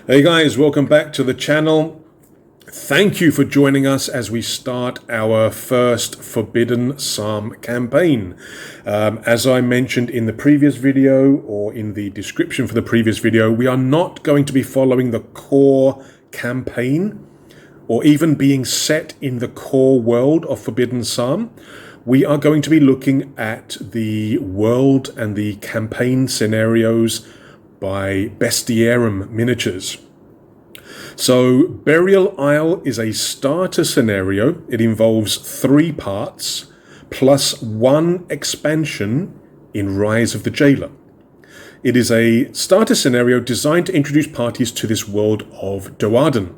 Hey guys, welcome back to the channel. Thank you for joining us as we start our first Forbidden Psalm campaign. As I mentioned in the previous video, or in the description for the previous video, we are not going to be following the core campaign, or even being set in the core world of Forbidden Psalm. We are going to be looking at the world and the campaign scenarios by Bestiarum Miniatures. So Burial Isle is a starter scenario. It involves 3 parts plus 1 expansion in Rise of the Jailer. It is a starter scenario designed to introduce parties to this world of Do'Arden.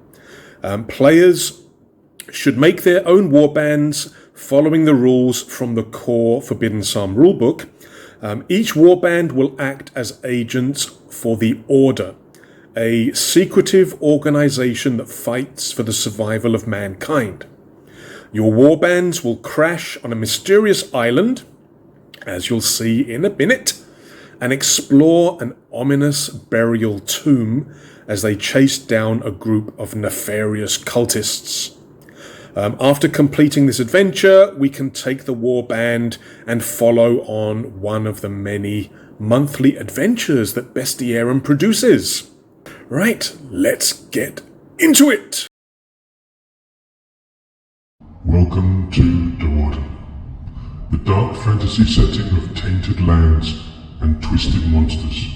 Players should make their own warbands following the rules from the core Forbidden Psalm rulebook. Each warband will act as agents for the Order, a secretive organization that fights for the survival of mankind. Your warbands will crash on a mysterious island, as you'll see in a minute, and explore an ominous burial tomb as they chase down a group of nefarious cultists. After completing this adventure, we can take the warband and follow on one of the many monthly adventures that Bestiarum produces. Right, let's get into it! Welcome to Do'Arden, the dark fantasy setting of tainted lands and twisted monsters,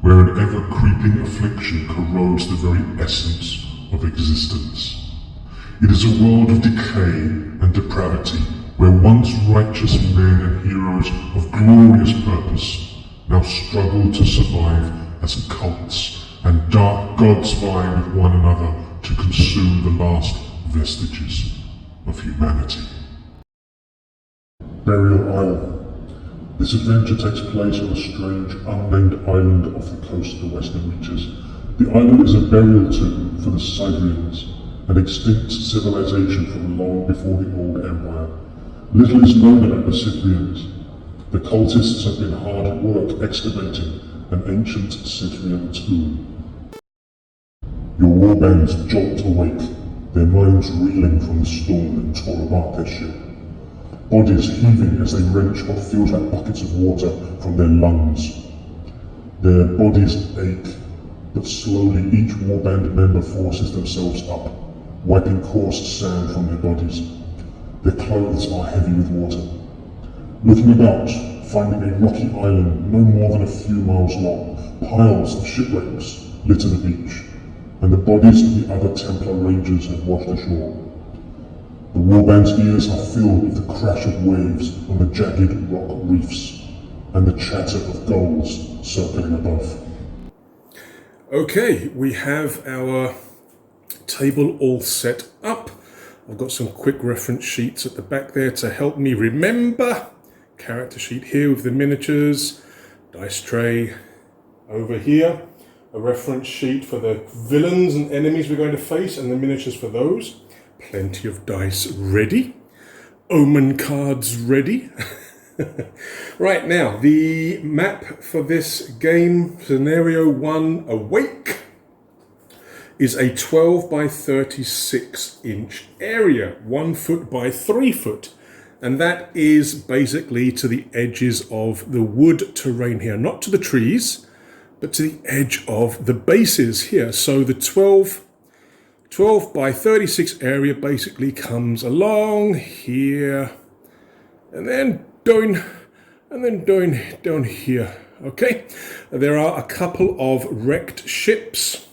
where an ever-creeping affliction corrodes the very essence of existence. It is a world of decay and depravity, where once righteous men and heroes of glorious purpose now struggle to survive as cults and dark gods vie with one another to consume the last vestiges of humanity. Burial Isle. This adventure takes place on a strange, unnamed island off the coast of the Western Reaches. The island is a burial tomb for the Sidrians, an extinct civilization from long before the Old Empire. Little is known about the Cythrians. The cultists have been hard at work excavating an ancient Cythrian tomb. Your warbands jolt awake, their minds reeling from the storm that tore apart their ship. Bodies heaving as they wrench what feels like buckets of water from their lungs. Their bodies ache, but slowly each warband member forces themselves up, wiping coarse sand from their bodies. Their clothes are heavy with water. Looking about, finding a rocky island no more than a few miles long, piles of shipwrecks litter the beach, and the bodies of the other Templar Rangers have washed ashore. The warband's ears are filled with the crash of waves on the jagged rock reefs, and the chatter of gulls circling above. Okay, we have our table all set up. I've got some quick reference sheets at the back there to help me remember. Character sheet here with the miniatures, dice tray over here, a reference sheet for the villains and enemies we're going to face and the miniatures for those. Plenty of dice ready, omen cards ready. Right, now the map for this game, scenario 1, Awake, is a 12 by 36 inch area, 1 foot by 3 foot. And that is basically to the edges of the wood terrain here, not to the trees, but to the edge of the bases here. So the 12 by 36 area basically comes along here, and then down here. Okay, there are a couple of wrecked ships.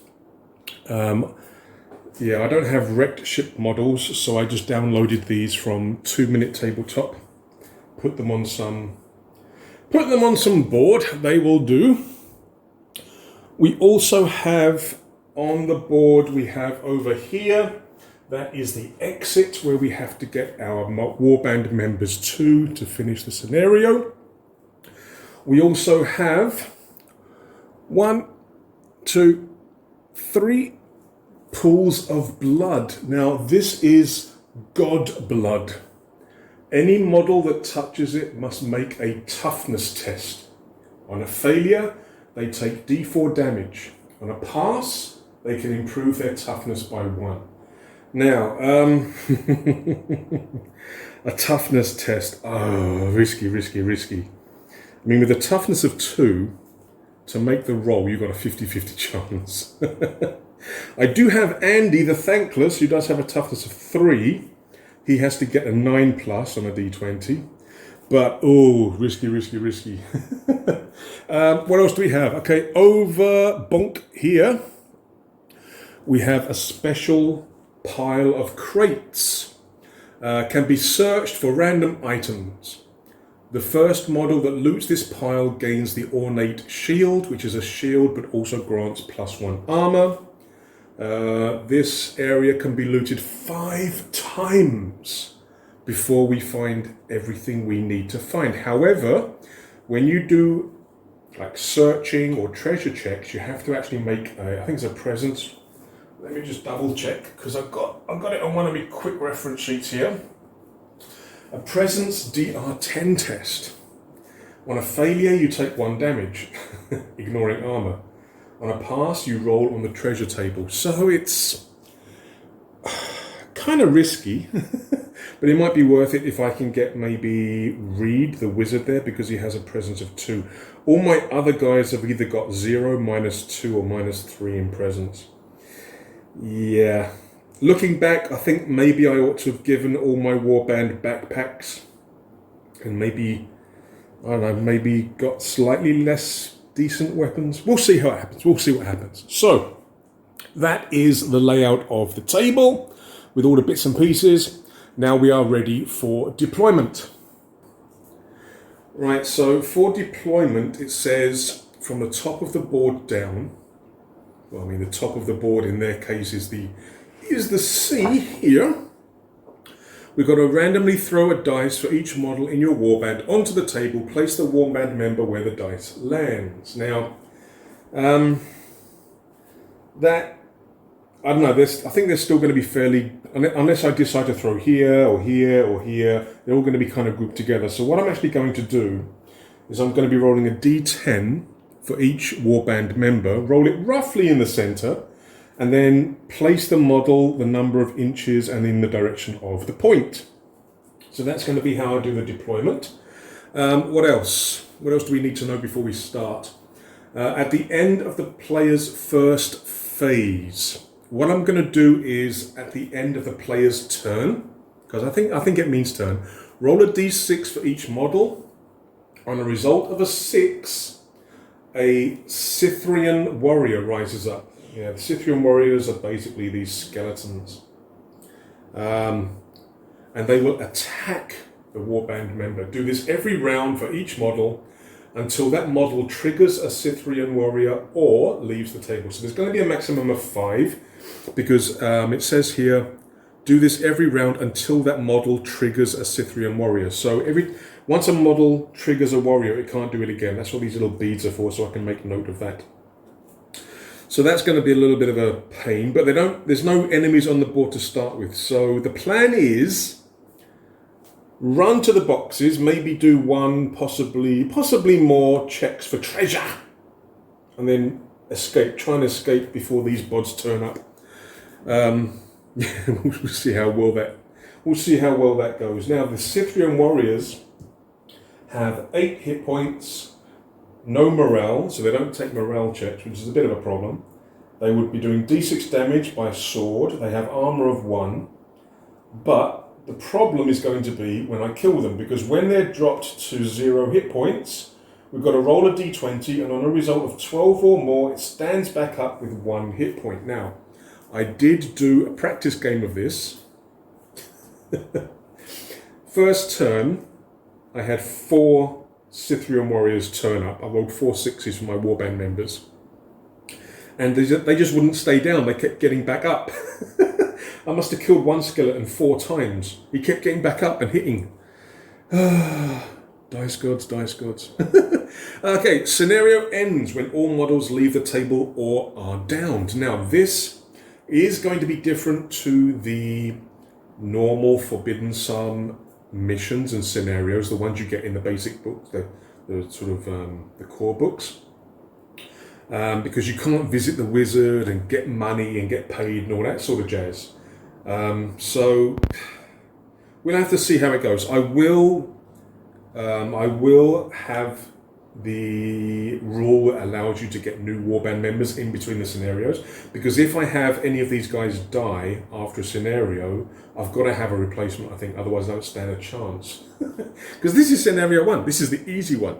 Yeah, I don't have wrecked ship models, so I just downloaded these from 2 Minute Tabletop. Put them on some board. They will do. We also have on the board, we have over here, that is the exit where we have to get our warband members to finish the scenario. We also have 1, 2, 3 pools of blood. Now this is god blood. Any model that touches it must make a toughness test. On a failure, they take D4 damage. On a pass, they can improve their toughness by 1. Now, a toughness test. Oh, risky. I mean, with a toughness of 2, to make the roll, you've got a 50-50 chance. I do have Andy the Thankless, who does have a toughness of 3. He has to get a 9 plus on a d20. But, oh, risky. What else do we have? Okay, over bonk here, we have a special pile of crates. Can be searched for random items. The first model that loots this pile gains the ornate shield, which is a shield but also grants +1 armor. This area can be looted 5 times before we find everything we need to find. However, when you do like searching or treasure checks, you have to actually make I think it's a presence. Let me just double check, because I've got it on one of my quick reference sheets here. A presence DR10 test. On a failure, you take 1 damage, ignoring armor. On a pass, you roll on the treasure table. So it's kind of risky, but it might be worth it if I can get maybe Reed, the wizard there, because he has a presence of 2. All my other guys have either got 0, -2, or -3 in presence. Yeah. Looking back, I think maybe I ought to have given all my warband backpacks and maybe, I don't know, maybe got slightly less decent weapons. We'll see how it happens. We'll see what happens. So, that is the layout of the table with all the bits and pieces. Now we are ready for deployment. Right, so for deployment, it says from the top of the board down, well, I mean, the top of the board in their case is the C here. We've got to randomly throw a dice for each model in your warband onto the table. Place the warband member where the dice lands. Now, that, I don't know, I think they're still going to be fairly, unless I decide to throw here or here or here, they're all going to be kind of grouped together. So what I'm actually going to do is I'm going to be rolling a d10 for each warband member, roll it roughly in the center, and then place the model the number of inches and in the direction of the point. So that's going to be how I do the deployment. What else? What else do we need to know before we start? At the end of the player's first phase, what I'm going to do is at the end of the player's turn, because I think it means turn, roll a d6 for each model. On a result of a 6, a Scythian warrior rises up. Yeah, the Scythian warriors are basically these skeletons. And they will attack the warband member. Do this every round for each model until that model triggers a Scythian warrior or leaves the table. So there's going to be a maximum of 5, because it says here, do this every round until that model triggers a Scythian warrior. So once a model triggers a warrior, it can't do it again. That's what these little beads are for, so I can make note of that. So that's going to be a little bit of a pain, but there's no enemies on the board to start with. So the plan is run to the boxes, maybe do 1, possibly more checks for treasure, and then escape. Try and escape before these bods turn up. We'll see how well that goes. Now the Scythian warriors have 8 hit points, no morale, so they don't take morale checks, which is a bit of a problem. They would be doing d6 damage by sword. They have armor of 1, but the problem is going to be when I kill them, because when they're dropped to 0 hit points, we've got to roll a d20, and on a result of 12 or more, it stands back up with 1 hit point. Now, I did do a practice game of this. First turn, I had 4 Scythian warriors turn up. I rolled 4 6s for my warband members. And they just wouldn't stay down. They kept getting back up. I must have killed one skeleton 4 times. He kept getting back up and hitting. Dice gods, dice gods. Okay, scenario ends when all models leave the table or are downed. Now, this is going to be different to the normal Forbidden Psalm missions and scenarios, the ones you get in the basic books, the sort of the core books. because you can't visit the wizard and get money and get paid and all that sort of jazz. So we'll have to see how it goes. I will have the rule that allows you to get new warband members in between the scenarios, because if I have any of these guys die after a scenario, I've got to have a replacement, I think, otherwise I don't stand a chance. Because this is scenario 1, this is the easy one.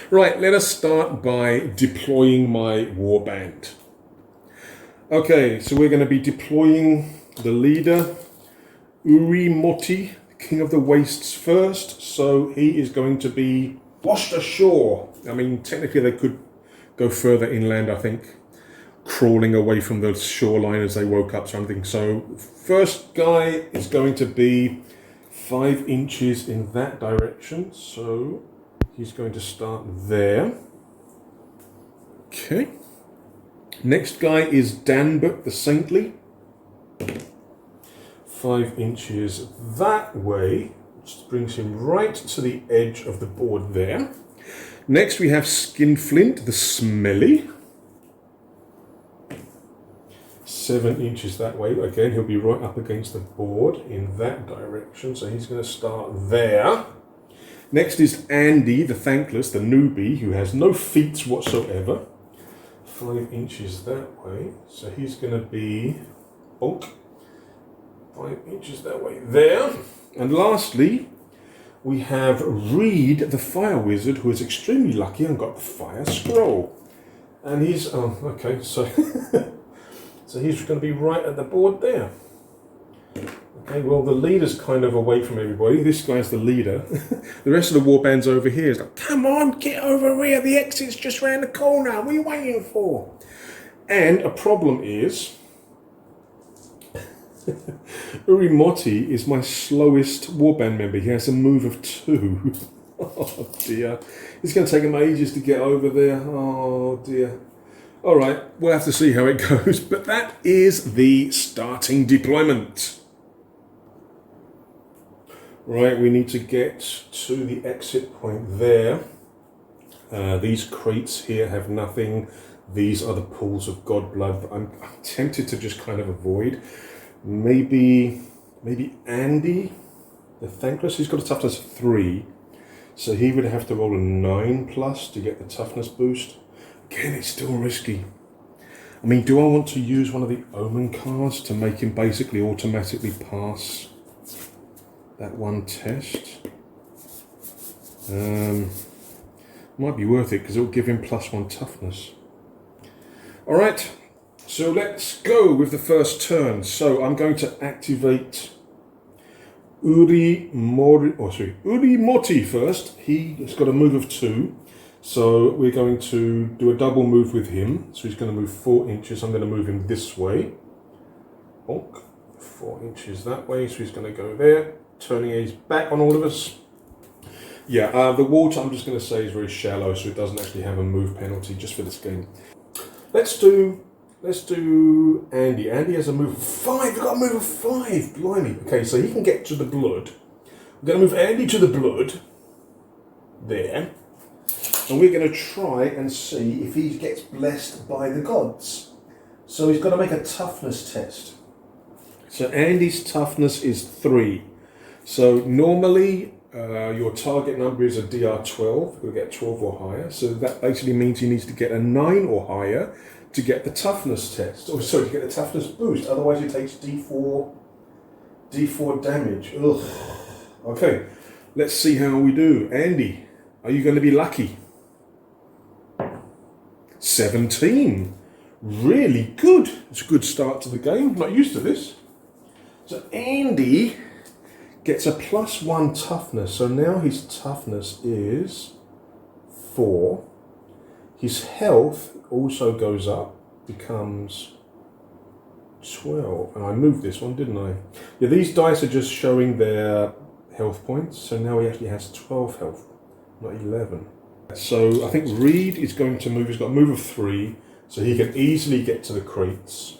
Right, let us start by deploying my warband. Okay, so we're going to be deploying the leader, Urimoti, King of the Wastes first, so he is going to be washed ashore. I mean, technically they could go further inland, I think, crawling away from the shoreline as they woke up something. So first guy is going to be 5 inches in that direction, so he's going to start there. Okay. Next guy is Danbert the Saintly. 5 inches that way, which brings him right to the edge of the board there. Next we have Skinflint the Smelly. 7 inches that way. Again, he'll be right up against the board in that direction, so he's going to start there. Next is Andy the Thankless, the newbie, who has no feats whatsoever. 5 inches that way, so he's going to be 5 inches that way there. And lastly, we have Reed the Fire Wizard, who is extremely lucky and got the Fire Scroll. And he's, okay, so so he's going to be right at the board there. Okay, well, the leader's kind of away from everybody. This guy's the leader. The rest of the warband's over here. It's like, come on, get over here. The exit's just round the corner. What are you waiting for? And a problem is, Urimoti is my slowest warband member. He has a move of 2. Oh dear. It's going to take him ages to get over there. Oh dear. All right, we'll have to see how it goes. But that is the starting deployment. Right, we need to get to the exit point there. These crates here have nothing. These are the pools of god blood that I'm tempted to just kind of avoid. Maybe Andy, the Thankless, he's got a toughness of 3. So he would have to roll a 9+ to get the toughness boost. Again, it's still risky. I mean, do I want to use one of the Omen cards to make him basically automatically pass that one test? Might be worth it because it'll give him +1 toughness. Alright, so let's go with the first turn. So I'm going to activate Urimoti first. He's got a move of 2. So we're going to do a double move with him. So he's going to move 4 inches. I'm going to move him this way. 4 inches that way. So he's going to go there, turning his back on all of us. Yeah, the water, I'm just going to say, is very shallow, so it doesn't actually have a move penalty just for this game. Let's do Andy. Andy has a move of 5. We've got a move of 5. Blimey. Okay, so he can get to the blood. We're going to move Andy to the blood. There. And we're going to try and see if he gets blessed by the gods. So he's got to make a toughness test. So Andy's toughness is 3. So normally your target number is a DR12. You'll get 12 or higher. So that basically means he needs to get a 9 or higher to get the toughness test. Or sorry, to get the toughness boost. Otherwise he takes D4 damage. Ugh. Okay, let's see how we do. Andy, are you going to be lucky? 17. Really good. It's a good start to the game. I'm not used to this. So Andy gets a +1 toughness. So now his toughness is 4. His health also goes up, becomes 12. And I moved this one, didn't I? Yeah, these dice are just showing their health points. So now he actually has 12 health, not 11. So I think Reed is going to move. He's got a move of 3, so he can easily get to the crates.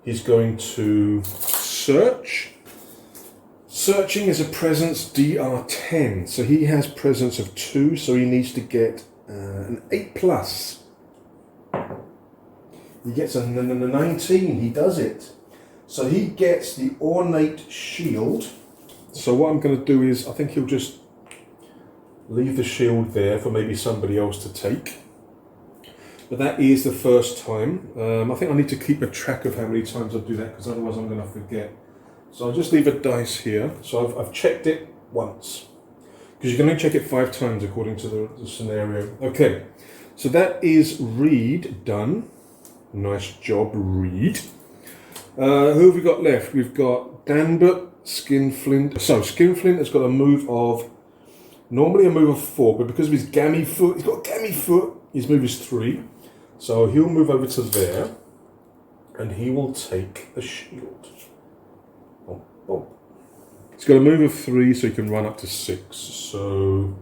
He's going to search. Searching is a presence DR10, so he has presence of 2, so he needs to get An 8 plus. He gets a 19. He does it. So he gets the ornate shield. So what I'm going to do is, I think he'll just leave the shield there for maybe somebody else to take. But that is the first time. I think I need to keep a track of how many times I do that, because otherwise I'm going to forget. So I'll just leave a dice here. So I've checked it once, because you can only check it 5 times according to the scenario. Okay, so that is Reed done. Nice job, Reed. Who have we got left? We've got Danbert, Skinflint. So Skinflint has got a move of, normally a move of 4, but because of his gammy foot, he's got a gammy foot, his move is 3. So he'll move over to there, and he will take the shield. Oh. He's got a move of 3, so he can run up to 6. So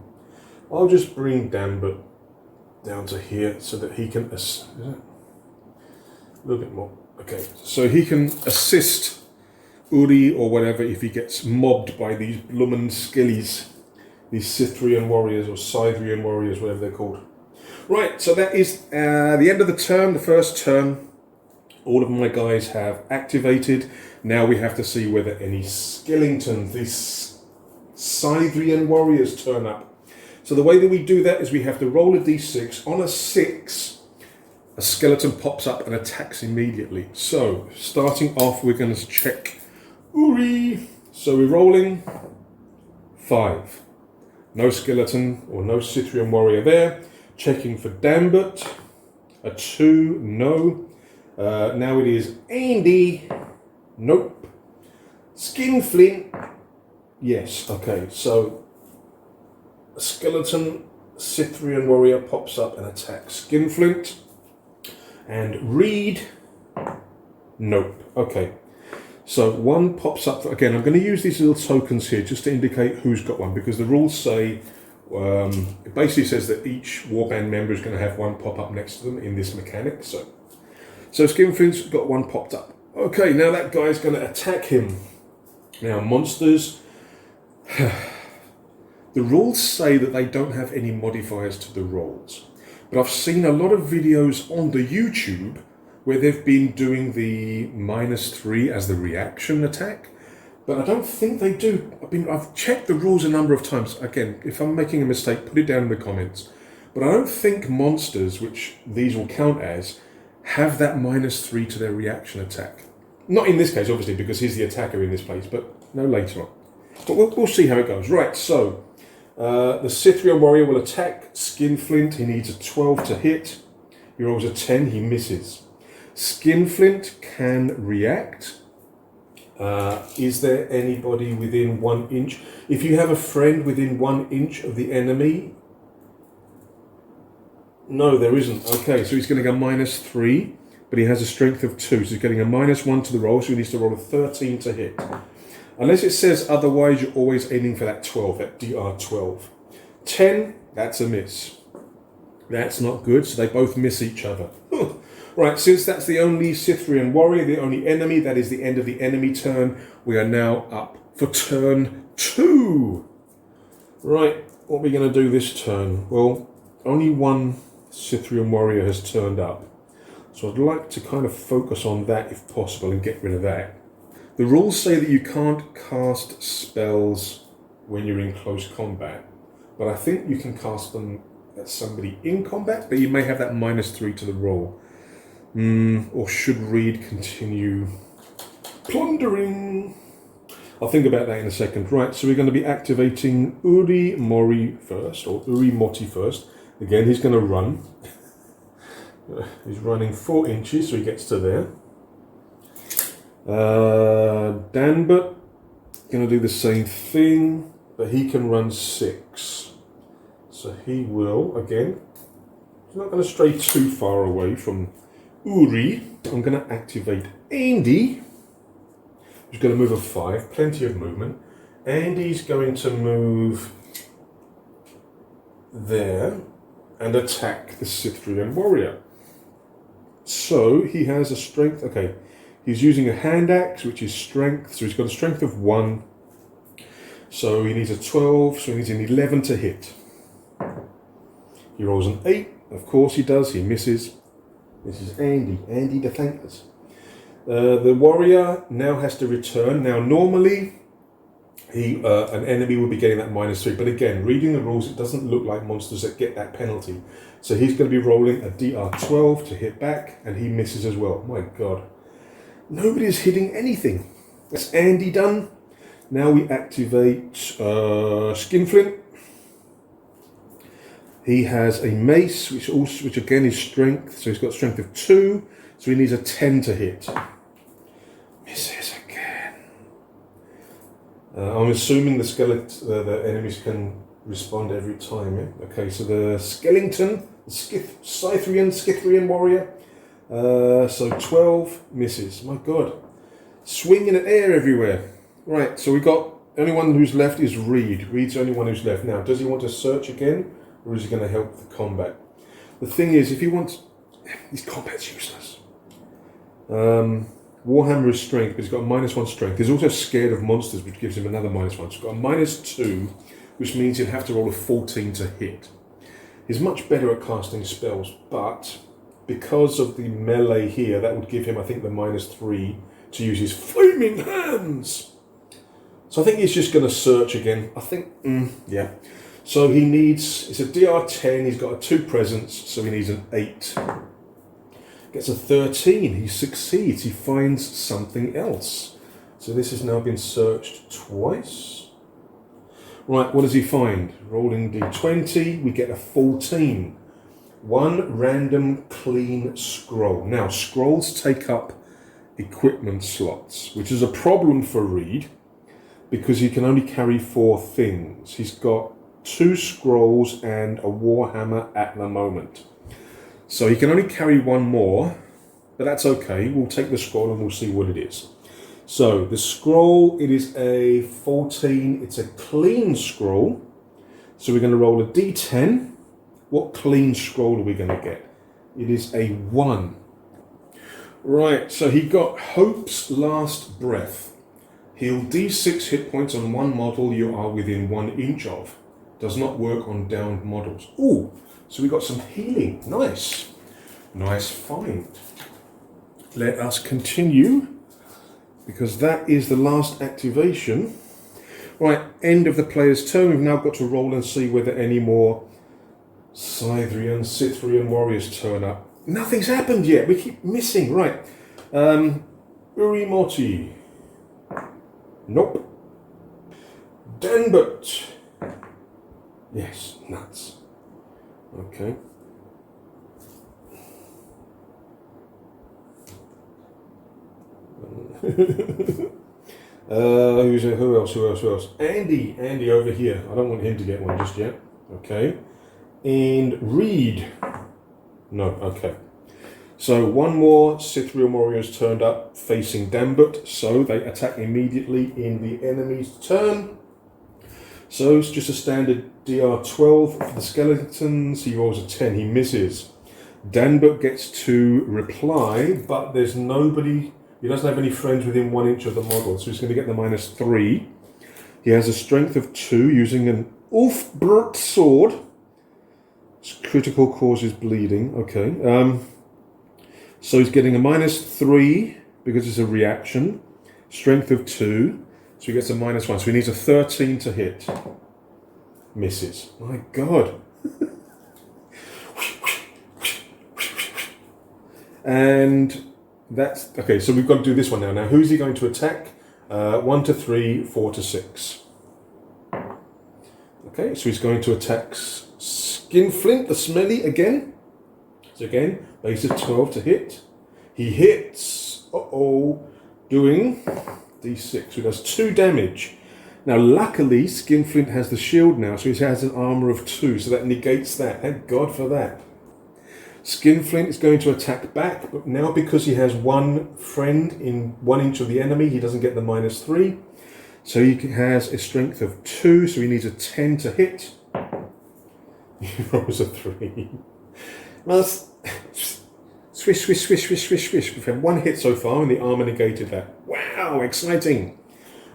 I'll just bring Danbert down to here so that he can, is it? A little bit more. Okay, so he can assist Uri or whatever if he gets mobbed by these bloomin' skillies, these Scythian warriors or Scythian warriors, whatever they're called. Right, so that is the end of the turn, the first turn. All of my guys have activated. Now we have to see whether any Skellingtons, these Scythian warriors, turn up. So the way that we do that is we have to roll a d6. On a 6, a skeleton pops up and attacks immediately. So, starting off, we're going to check Uri. So we're rolling 5. No skeleton or no Scythian warrior there. Checking for Danbert. A 2, no. Now it is Andy. Nope. Skinflint. Yes, okay. So, a skeleton Scythian warrior pops up and attacks Skinflint. And Reed, nope. Okay, so 1 pops up. Again, I'm going to use these little tokens here just to indicate who's got one, because the rules say, it basically says that each warband member is going to have 1 pop up next to them in this mechanic. So Skinflint's got 1 popped up. Okay, now that guy's going to attack him. Now, monsters, the rules say that they don't have any modifiers to the rolls. But I've seen a lot of videos on the YouTube where they've been doing the -3 as the reaction attack, but I don't think they do. I've checked the rules a number of times. Again, if I'm making a mistake, put it down in the comments. But I don't think monsters, which these will count as, have that -3 to their reaction attack. Not in this case, obviously, because he's the attacker in this place, but no, later on. But we'll see how it goes. Right, so the Scythian warrior will attack Skinflint. He needs a 12 to hit. He rolls a 10, he misses. Skinflint can react. Is there anybody within 1 inch? If you have a friend within 1 inch of the enemy... No, there isn't. Okay, so he's going to go -3, but he has a strength of 2, so he's getting a -1 to the roll, so he needs to roll a 13 to hit. Unless it says otherwise, you're always aiming for that 12, that DR12. 10, that's a miss. That's not good, so they both miss each other. Right, since that's the only Scythian warrior, the only enemy, that is the end of the enemy turn, we are now up for turn 2. Right, what are we going to do this turn? Well, only 1 Scythian warrior has turned up. So I'd like to kind of focus on that if possible and get rid of that. The rules say that you can't cast spells when you're in close combat, but I think you can cast them at somebody in combat, but you may have that -3 to the roll. Or should Reed continue plundering? I'll think about that in a second. Right, so we're going to be activating Uri Mori first, or Uri Moti first. Again, he's going to run. He's running 4 inches, so he gets to there. Danbert, going to do the same thing, but he can run 6. So he will, again, he's not going to stray too far away from Uri. I'm going to activate Andy, who's going to move a 5, plenty of movement. Andy's going to move there and attack the Scythian warrior. So he has a strength, okay. He's using a hand axe, which is strength, so he's got a strength of 1. So he needs a 12, so he needs an 11 to hit. He rolls an 8. Of course he does. He misses. This is Andy. Andy to thank us. The warrior now has to return. Now, normally, an enemy would be getting that -3. But again, reading the rules, it doesn't look like monsters that get that penalty. So he's going to be rolling a DR12 to hit back, and he misses as well. My God. Nobody's hitting anything. That's Andy done. Now we activate Skinflint. He has a mace, which again is strength. So he's got strength of 2. So he needs a 10 to hit. Misses again. I'm assuming the enemies can respond every time. Yeah? Okay, so the skeleton, the Scythian warrior. So 12 misses. My God. Swinging at air everywhere. Right, so we got, only one who's left is Reed. Reed's the only one who's left. Now, does he want to search again, or is he going to help the combat? The thing is, if he wants, his combat's useless. Warhammer is strength, but he's got a -1 strength. He's also scared of monsters, which gives him another -1. So he's got a -2, which means he'll have to roll a 14 to hit. He's much better at casting spells, but because of the melee here, that would give him, I think, the -3 to use his flaming hands. So I think he's just going to search again. I think, yeah. So he needs, it's a DR10, he's got a 2 presence, so he needs an 8. Gets a 13, he succeeds, he finds something else. So this has now been searched twice. Right, what does he find? Rolling D20, we get a 14. 1 random clean scroll. Now, scrolls take up equipment slots, which is a problem for Reed, because he can only carry 4 things. He's got 2 scrolls and a warhammer at the moment. So he can only carry 1 more, but that's okay. We'll take the scroll and we'll see what it is. So the scroll, it is a 14. It's a clean scroll. So we're going to roll a D10. What clean scroll are we going to get? It is a 1. Right, so he got Hope's Last Breath. Heal D6 hit points on 1 model you are within 1 inch of. Does not work on downed models. Ooh, so we got some healing. Nice. Nice find. Let us continue, because that is the last activation. Right, end of the player's turn. We've now got to roll and see whether any more Scythian warriors turn up. Nothing's happened yet. We keep missing. Right. Urimoti. Nope. Danbert. Yes, nuts. Okay. Who else? Andy over here. I don't want him to get one just yet. Okay. And Reed. No, okay. So 1 more Scythian warriors turned up facing Danbert, so they attack immediately in the enemy's turn. So it's just a standard DR12 for the skeletons. He rolls a 10, he misses. Danbert gets to reply, but there's nobody, he doesn't have any friends within 1 inch of the model, so he's going to get the -3. He has a strength of 2 using an Ulfbert sword. Critical causes bleeding, okay. So he's getting a -3 because it's a reaction. Strength of 2, so he gets a -1. So he needs a 13 to hit. Misses. My God. And that's, okay, so we've got to do this one now. Now, who's he going to attack? 1 to 3, 4 to 6. Okay, so he's going to attack Skinflint, the smelly, again. So again, base of 12 to hit. He hits, doing D6, so he does 2 damage. Now, luckily, Skinflint has the shield now, so he has an armor of 2, so that negates that. Thank God for that. Skinflint is going to attack back, but now because he has 1 friend in 1 inch of the enemy, he doesn't get the -3. So he has a strength of 2, so he needs a 10 to hit. He rolls a 3. Well, swish, swish, swish, swish, swish, swish. We've had 1 hit so far, and the armor negated that. Wow, exciting.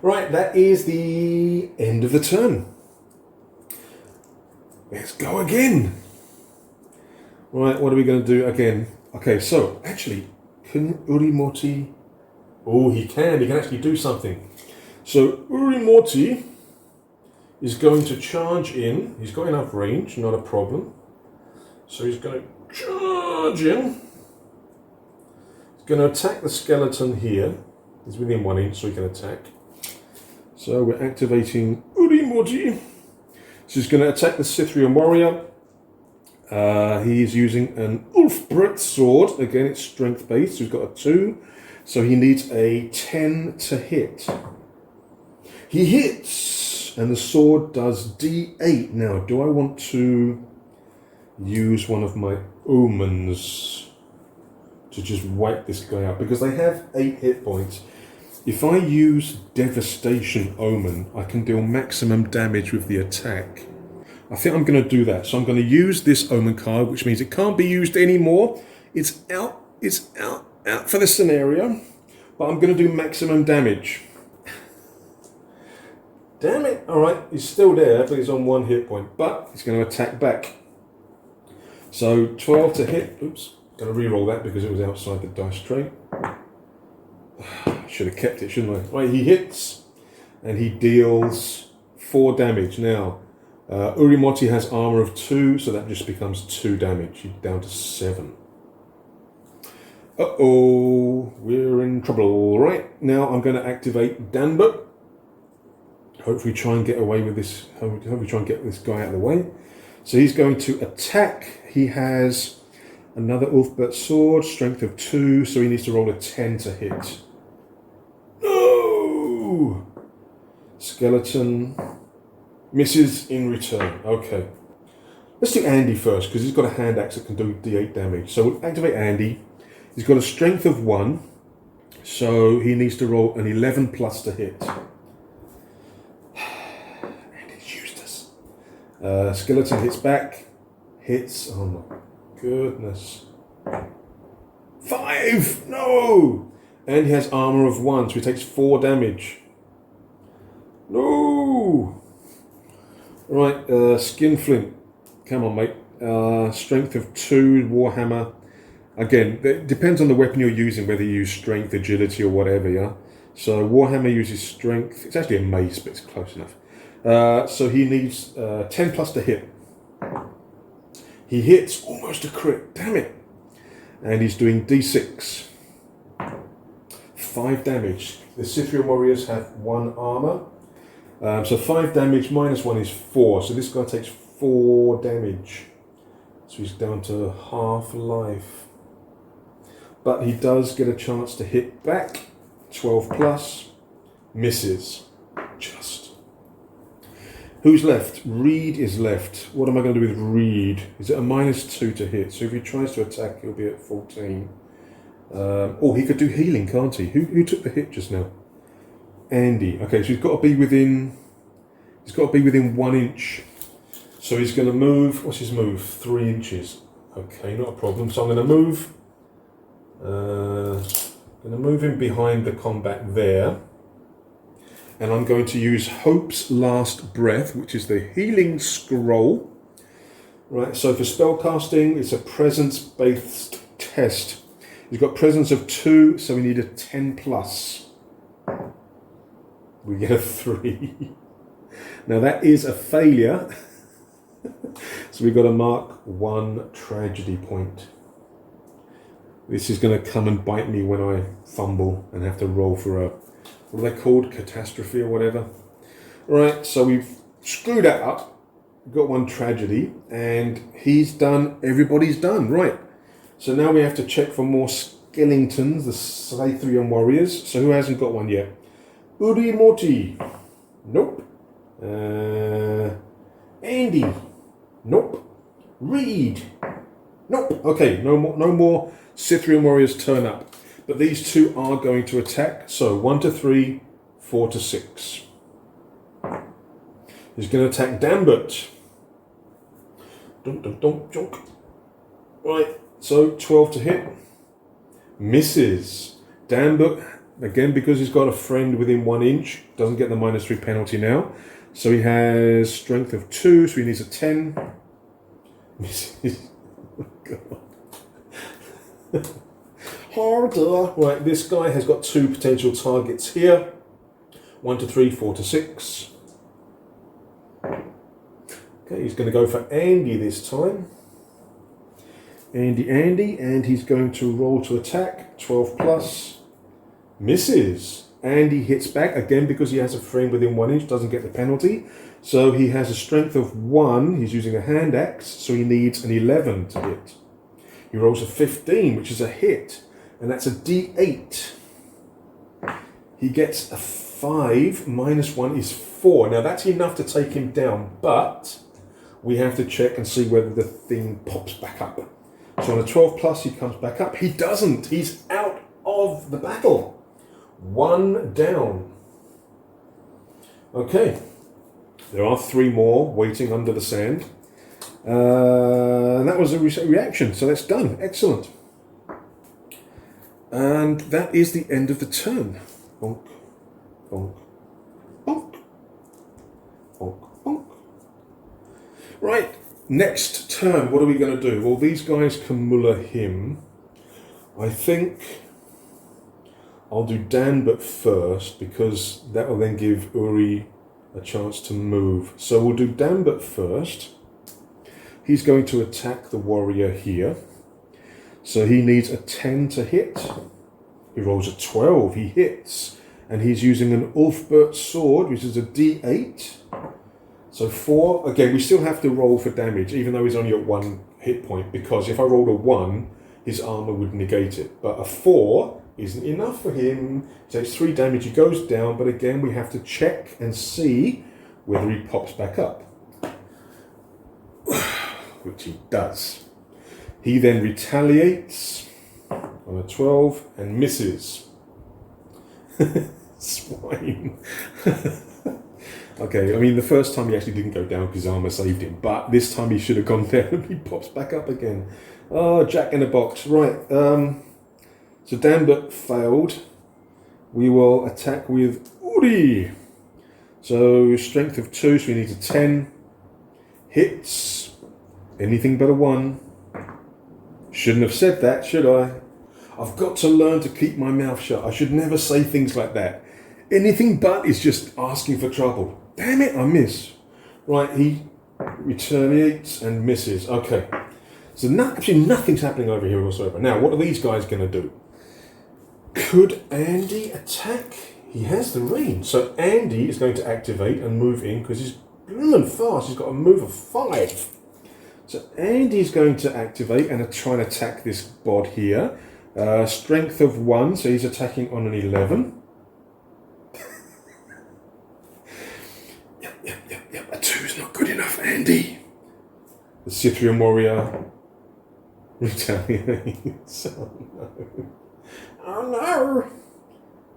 Right, that is the end of the turn. Let's go again. Right, what are we going to do again? Okay, so actually, can Urimoti... Oh, he can actually do something. So Urimoti is going to charge in. He's got enough range, not a problem. So he's going to charge in. He's going to attack the skeleton here. He's within 1 inch, so he can attack. So we're activating Urimoti. So he's going to attack the Scythian warrior. He is using an Ulfbret sword. Again, it's strength based. So he's got a 2. So he needs a 10 to hit. He hits, and the sword does D8. Now, do I want to use one of my omens to just wipe this guy out? Because they have 8 hit points. If I use Devastation Omen, I can deal maximum damage with the attack. I think I'm going to do that. So I'm going to use this Omen card, which means it can't be used anymore. It's out for this scenario. But I'm going to do maximum damage. Damn it. Alright, he's still there, but he's on 1 hit point. But he's going to attack back. So 12 to hit. Oops. Going to re-roll that because it was outside the dice tray. Should have kept it, shouldn't I? Right, he hits. And he deals 4 damage. Now, Urimoti has armor of 2, so that just becomes 2 damage. He's down to 7. Uh-oh, we're in trouble. Right, now I'm going to activate Danbert. Hopefully try and get away with this. Hopefully try and get this guy out of the way. So he's going to attack. He has another Ulfbert sword, strength of 2, so he needs to roll a 10 to hit. No! Skeleton misses in return. Okay. Let's do Andy first, because he's got a hand axe that can do D8 damage. So we'll activate Andy. He's got a strength of 1, so he needs to roll an 11 plus to hit. Andy's useless. Skeleton hits back. Hits. Oh my goodness. 5! No! And he has armor of 1, so he takes 4 damage. No! Right, Skinflint. Come on, mate. Strength of 2, Warhammer. Again, it depends on the weapon you're using, whether you use strength, agility, or whatever, yeah? So Warhammer uses strength. It's actually a mace, but it's close enough. So he needs 10 plus to hit. He hits almost a crit. Damn it. And he's doing D6. 5 damage. The Scythian warriors have 1 armor. So 5 damage minus 1 is 4. So this guy takes 4 damage. So he's down to half life. But he does get a chance to hit back. 12 plus. Misses. Just. Who's left? Reed is left. What am I going to do with Reed? Is it a -2 to hit? So if he tries to attack, he'll be at 14. Oh, he could do healing, can't he? Who took the hit just now? Andy. Okay, so he's got to be within 1 inch. So he's going to move. What's his move? 3 inches. Okay, not a problem. So I'm going to move. Him behind the combat there. And I'm going to use Hope's Last Breath, which is the healing scroll. Right, so for spellcasting, it's a presence-based test. He's got presence of 2, so we need a 10 plus. We get a 3. Now that is a failure. So we've got to mark 1 tragedy point. This is going to come and bite me when I fumble and have to roll for a, what are they called? Catastrophe or whatever. Right, so we've screwed that up. We've got 1 tragedy, and he's done, everybody's done. Right, so now we have to check for more skeletons, the Scythian warriors. So who hasn't got one yet? Urimoti. Nope. Andy. Nope. Reed. Nope. Okay, no more Scythian warriors turn up. But these 2 are going to attack. So 1 to 3, 4 to 6. He's going to attack Danbert. Dunk, dunk, dunk, dunk. Right, so 12 to hit. Misses. Danbert, again, because he's got a friend within 1 inch, doesn't get the -3 penalty now. So he has strength of 2, so he needs a 10. Misses. God. Harder. Right, this guy has got 2 potential targets here. 1 to 3, 4 to 6. Okay, he's going to go for Andy this time. Andy, and he's going to roll to attack. 12 plus. Misses. Andy hits back again because he has a friend within 1 inch, doesn't get the penalty. So he has a strength of 1. He's using a hand axe, so he needs an 11 to hit. He rolls a 15, which is a hit, and that's a D8. He gets a 5, minus 1 is 4. Now that's enough to take him down, but we have to check and see whether the thing pops back up. So on a 12 plus, he comes back up. He doesn't. He's out of the battle. 1 down. Okay. There are 3 more waiting under the sand. And that was a reaction, so that's done. Excellent. And that is the end of the turn. Bonk, bonk, bonk, bonk, bonk. Right, next turn, what are we going to do? Well, these guys can muller him. I think I'll do Danbert first, because that will then give Uri a chance to move. So we'll do Danbert first. He's going to attack the warrior here. So he needs a 10 to hit. He rolls a 12, he hits. And he's using an Ulfbert sword, which is a D8. So 4, again, we still have to roll for damage, even though he's only at 1 hit point, because if I rolled a 1, his armor would negate it. But a 4 isn't enough for him. He takes 3 damage, he goes down, but again, we have to check and see whether he pops back up. Which he does. He then retaliates on a 12 and misses. Swine. Okay, I mean, the first time he actually didn't go down because armor saved him, but this time he should have gone down and he pops back up again. Oh, Jack in the box. Right, so Danbert failed. We will attack with Uri. So strength of 2, so we need a 10. Hits. Anything but a 1. Shouldn't have said that, should I? I've got to learn to keep my mouth shut. I should never say things like that. Anything but is just asking for trouble. Damn it, I miss. Right, he retaliates and misses. Okay. So actually nothing's happening over here whatsoever. Now, what are these guys going to do? Could Andy attack? He has the range. So Andy is going to activate and move in because he's blooming fast. He's got a move of 5. So Andy's going to activate and try and attack this bod here. Strength of 1, so he's attacking on an 11. Yep. A 2 is not good enough, Andy. The Cyprian warrior retaliates. Oh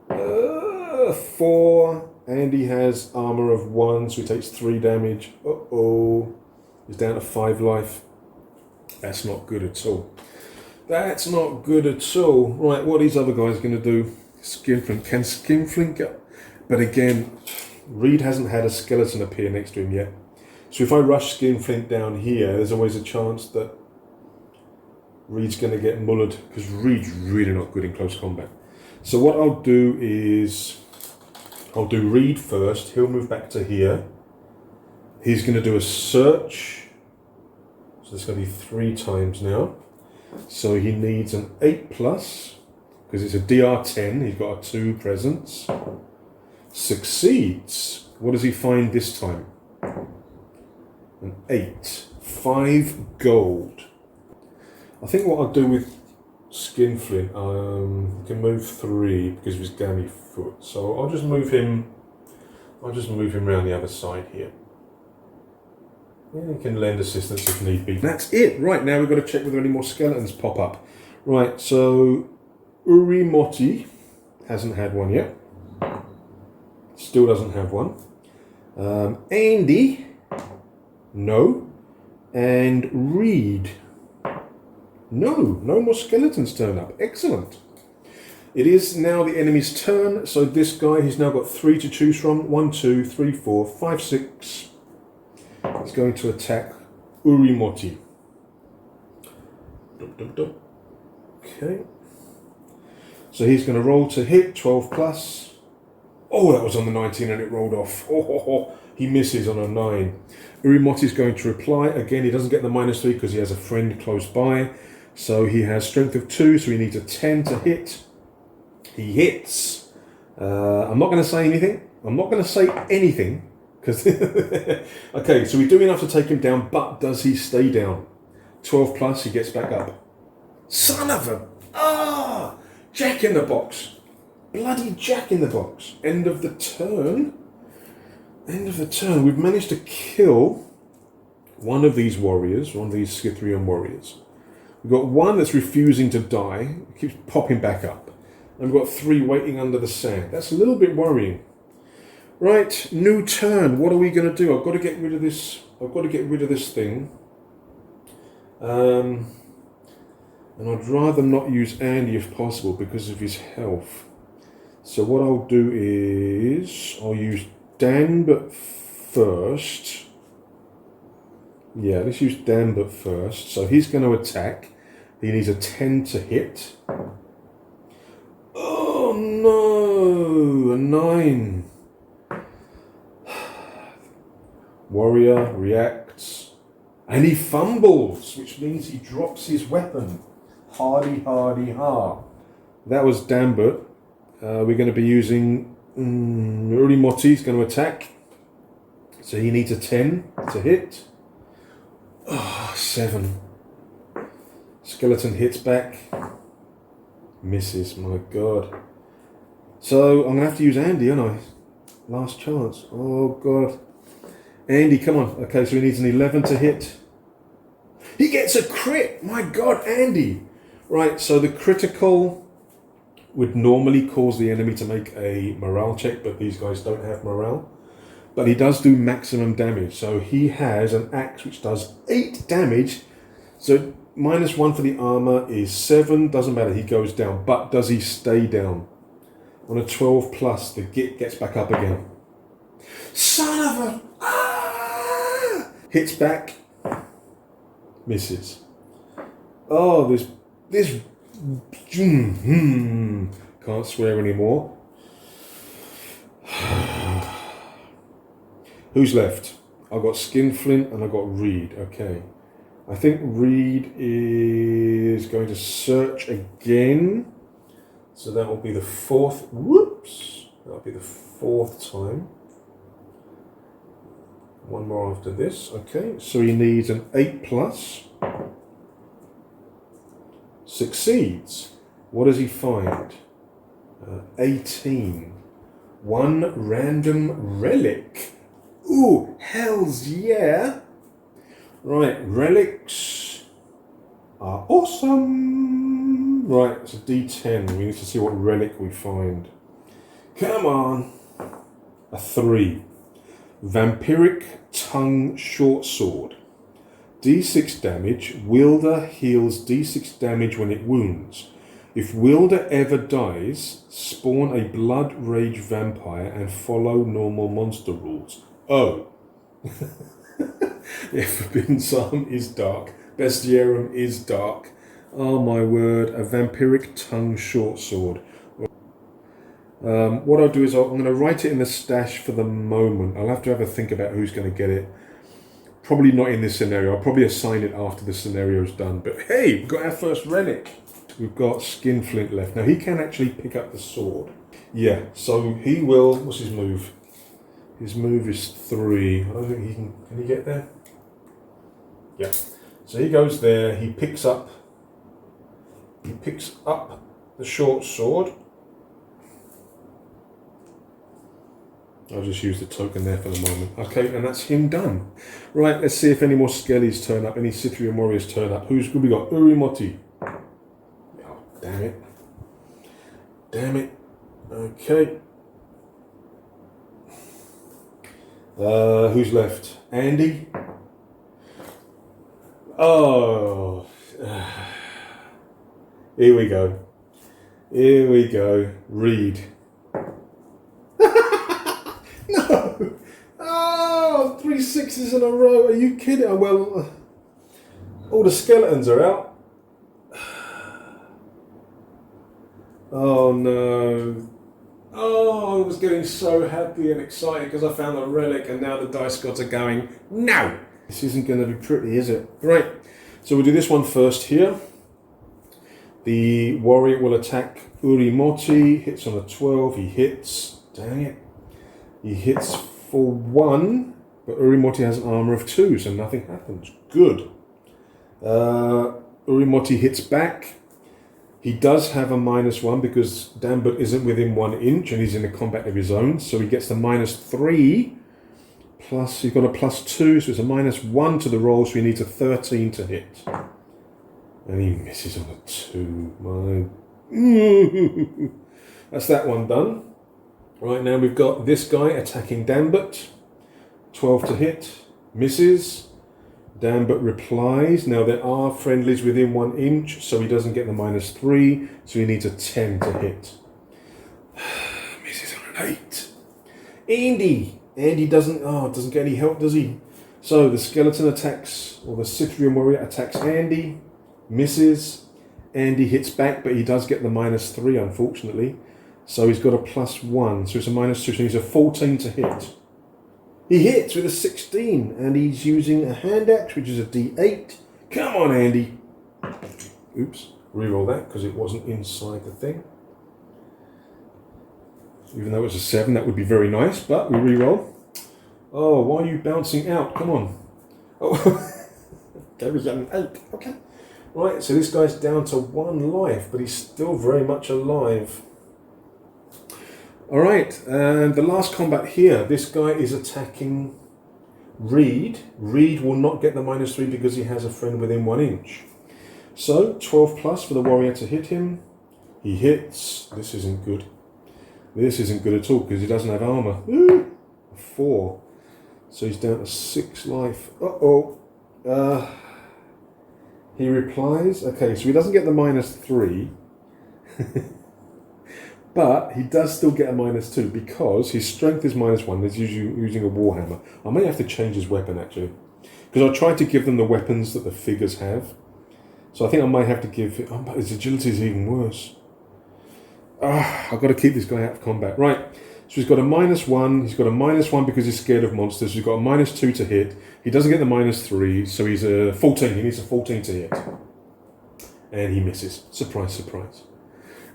no! 4. Andy has armor of 1, so he takes 3 damage. Uh-oh. He's down to 5 life. That's not good at all. That's not good at all. Right, what are these other guys going to do? Skinflint. Can Skinflint go? But again, Reed hasn't had a skeleton appear next to him yet. So if I rush Skinflint down here, there's always a chance that Reed's going to get mullered, because Reed's really not good in close combat. So what I'll do is, I'll do Reed first. He'll move back to here. He's going to do a search. So it's going to be 3 times now. So he needs an 8 plus, because it's a DR10. He's got a 2 presence. Succeeds. What does he find this time? An 8. 5 gold. I think what I'll do with Skinflint, he can move 3 because of his gammy foot. So I'll just move him around the other side here. Yeah, he can lend assistance if need be. That's it. Right, now we've got to check whether any more skeletons pop up. Right, so Uri Motti hasn't had one yet. Still doesn't have one. Andy, no. And Reed, no more skeletons turn up. Excellent. It is now the enemy's turn. So this guy, he's now got 3 to choose from. 1, 2, 3, 4, 5, 6. He's going to attack Uri Motti. Okay. So he's going to roll to hit, 12 plus. Oh, that was on the 19 and it rolled off. Oh, he misses on a 9. Urimoti's going to reply. Again, he doesn't get the -3 because he has a friend close by. So he has strength of 2, so he needs a 10 to hit. He hits. I'm not going to say anything. Because okay, so we do enough to take him down, but does he stay down? 12 plus, he gets back up. Son of a... Jack in the box. Bloody Jack in the box. End of the turn. We've managed to kill one of these warriors, one of these Scythian warriors. We've got one that's refusing to die. It keeps popping back up. And we've got 3 waiting under the sand. That's a little bit worrying. Right, new turn. What are we going to do? I've got to get rid of this. Thing. And I'd rather not use Andy if possible because of his health. So what I'll do is I'll use Danbert first. Yeah, let's use Danbert first. So he's going to attack. He needs a 10 to hit. Oh no, a 9. Warrior reacts, and he fumbles, which means he drops his weapon. Hardy, hardy, ha. That was Danbert. We're going to be using Urimoti. He's going to attack. So he needs a 10 to hit. 7. Skeleton hits back. Misses, my god. So I'm going to have to use Andy, aren't I? Last chance. Oh god. Andy, come on. Okay, so he needs an 11 to hit. He gets a crit! My god, Andy! Right, so the critical would normally cause the enemy to make a morale check, but these guys don't have morale. But he does do maximum damage. So he has an axe which does 8 damage. So -1 for the armor is 7. Doesn't matter, he goes down. But does he stay down? On a 12 plus, the git gets back up again. Son of a... Hits back. Misses. Oh, this can't swear anymore. Who's left? I've got Skinflint and I've got Reed. Okay. I think Reed is going to search again. So that will be the 4th. Whoops. That'll be the 4th time. One more after this. Okay. So he needs an 8 plus. Succeeds. What does he find? 18. One random relic. Ooh, hells yeah. Right, relics are awesome. Right, it's a D10. We need to see what relic we find. Come on. A 3. Vampiric Tongue Short Sword. D6 damage. Wielder heals D6 damage when it wounds. If Wielder ever dies, spawn a blood rage vampire and follow normal monster rules. Oh. Yeah, Forbidden Psalm is dark. Bestiarum is dark. Oh my word, a vampiric tongue short sword. What I'll do is I'm going to write it in the stash for the moment. I'll have to have a think about who's going to get it. Probably not in this scenario. I'll probably assign it after the scenario's done. But hey, we've got our first relic. We've got Skinflint left. Now he can actually pick up the sword. Yeah, so he will. What's his move? His move is 3. I don't think he can. Can he get there? Yeah. So he goes there. He picks up the short sword. I'll just use the token there for the moment. Okay, and that's him done. Right, let's see if any more skellies turn up, any Scythian warriors turn up. Who we got? Urimoti. Oh, damn it. Damn it. Okay. Who's left? Andy? Oh. Here we go. Here we go. Reed. No! Oh, 3 6s in a row. Are you kidding? Well, all the skeletons are out. Oh no. Oh, I was getting so happy and excited because I found the relic, and now the dice gods are going, no! This isn't going to be pretty, is it? Right, so we'll do this one first here. The warrior will attack Urimoti, hits on a 12, he hits, dang it. He hits for 1, but Urimoti has an armor of 2, so nothing happens. Good. Urimoti hits back. He does have a -1 because Dambut isn't within 1 inch and he's in a combat of his own. So he gets the -3 plus, he's got a +2, so it's a -1 to the roll, so he needs a 13 to hit. And he misses on a 2. That's that one done. Right, now we've got this guy attacking Dambut. 12 to hit, misses. Dambut replies. Now there are friendlies within 1 inch, so he doesn't get the -3, so he needs a 10 to hit. Misses on an 8. Andy doesn't get any help, does he? So the skeleton attacks, or the Cyprian warrior attacks Andy, misses. Andy hits back, but he does get the -3, unfortunately. So he's got a +1, so it's a -2, so he's a 14 to hit. He hits with a 16, and he's using a hand axe, which is a D8. Come on, Andy. Oops, reroll that because it wasn't inside the thing. Even though it was a 7, that would be very nice, but we reroll. Oh, why are you bouncing out? Come on. Oh, there was an 8. Okay. Right, so this guy's down to 1 life, but he's still very much alive. Alright, and the last combat here, this guy is attacking Reed. Reed will not get the -3 because he has a friend within 1 inch. So, 12 plus for the warrior to hit him. He hits. This isn't good. This isn't good at all because he doesn't have armor. Ooh, 4. So he's down to 6 life. He replies. Okay, so he doesn't get the -3. But he does still get a -2 because his strength is -1. He's using a warhammer. I may have to change his weapon actually, because I tried to give them the weapons that the figures have. So I think I might have to give it. But his agility is even worse. I've got to keep this guy out of combat. Right. So he's got a -1. He's got a -1 because he's scared of monsters. He's got a -2 to hit. He doesn't get the -3, so he's a 14. He needs a 14 to hit, and he misses. Surprise, surprise.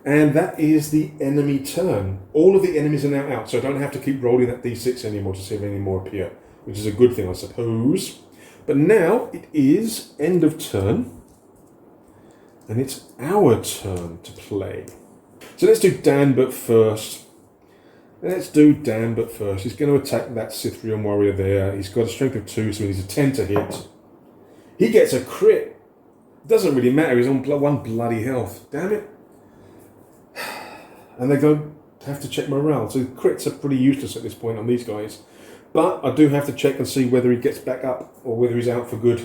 And that is the enemy turn. All of the enemies are now out, so I don't have to keep rolling that D6 anymore to see if any more appear, which is a good thing, I suppose. But now it is end of turn, and it's our turn to play. So let's do Dambut first. He's going to attack that Cyprian warrior there. He's got a strength of 2, so he needs a 10 to hit. He gets a crit. Doesn't really matter, he's on 1 bloody health. Damn it. And they don't have to check morale. So crits are pretty useless at this point on these guys. But I do have to check and see whether he gets back up or whether he's out for good.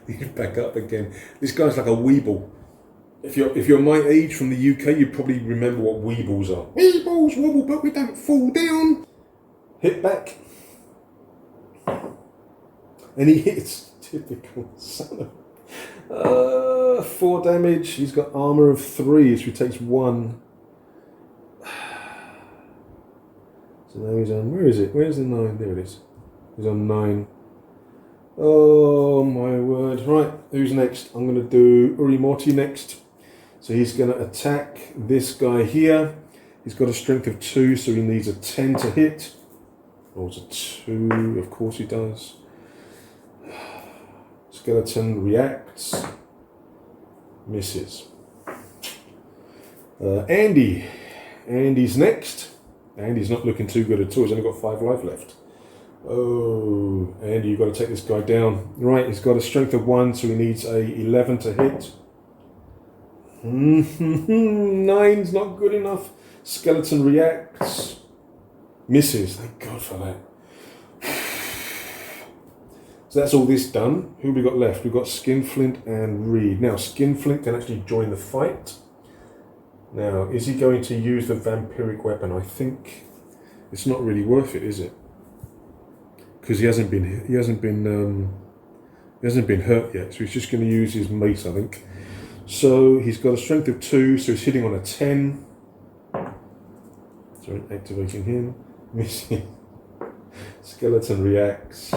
He's back up again. This guy's like a weeble. If you're my age from the UK, you probably remember what weebles are. Weebles wobble, but we don't fall down. Hit back. And he hits. Typical son of 4 damage. He's got armor of 3, so he takes 1. So now he's on. Where is it? Where's the 9? There it is. He's on 9. Oh my word. Right, who's next? I'm going to do Urimoti next. So he's going to attack this guy here. He's got a strength of 2, so he needs a 10 to hit. Rolls a 2, of course he does. Skeleton reacts. Misses. Andy's next. Andy's not looking too good at all. He's only got 5 life left. Oh, Andy, you've got to take this guy down. Right, he's got a strength of 1, so he needs a 11 to hit. 9's not good enough. Skeleton reacts. Misses. Thank God for that. So that's all this done. Who have we got left? We've got Skinflint and Reed. Now, Skinflint can actually join the fight. Now, is he going to use the vampiric weapon? I think it's not really worth it, is it? Because he hasn't been He hasn't been hurt yet, so he's just going to use his mace, I think. So he's got a strength of 2, so he's hitting on a 10. Sorry, activating him. Missing. Skeleton reacts.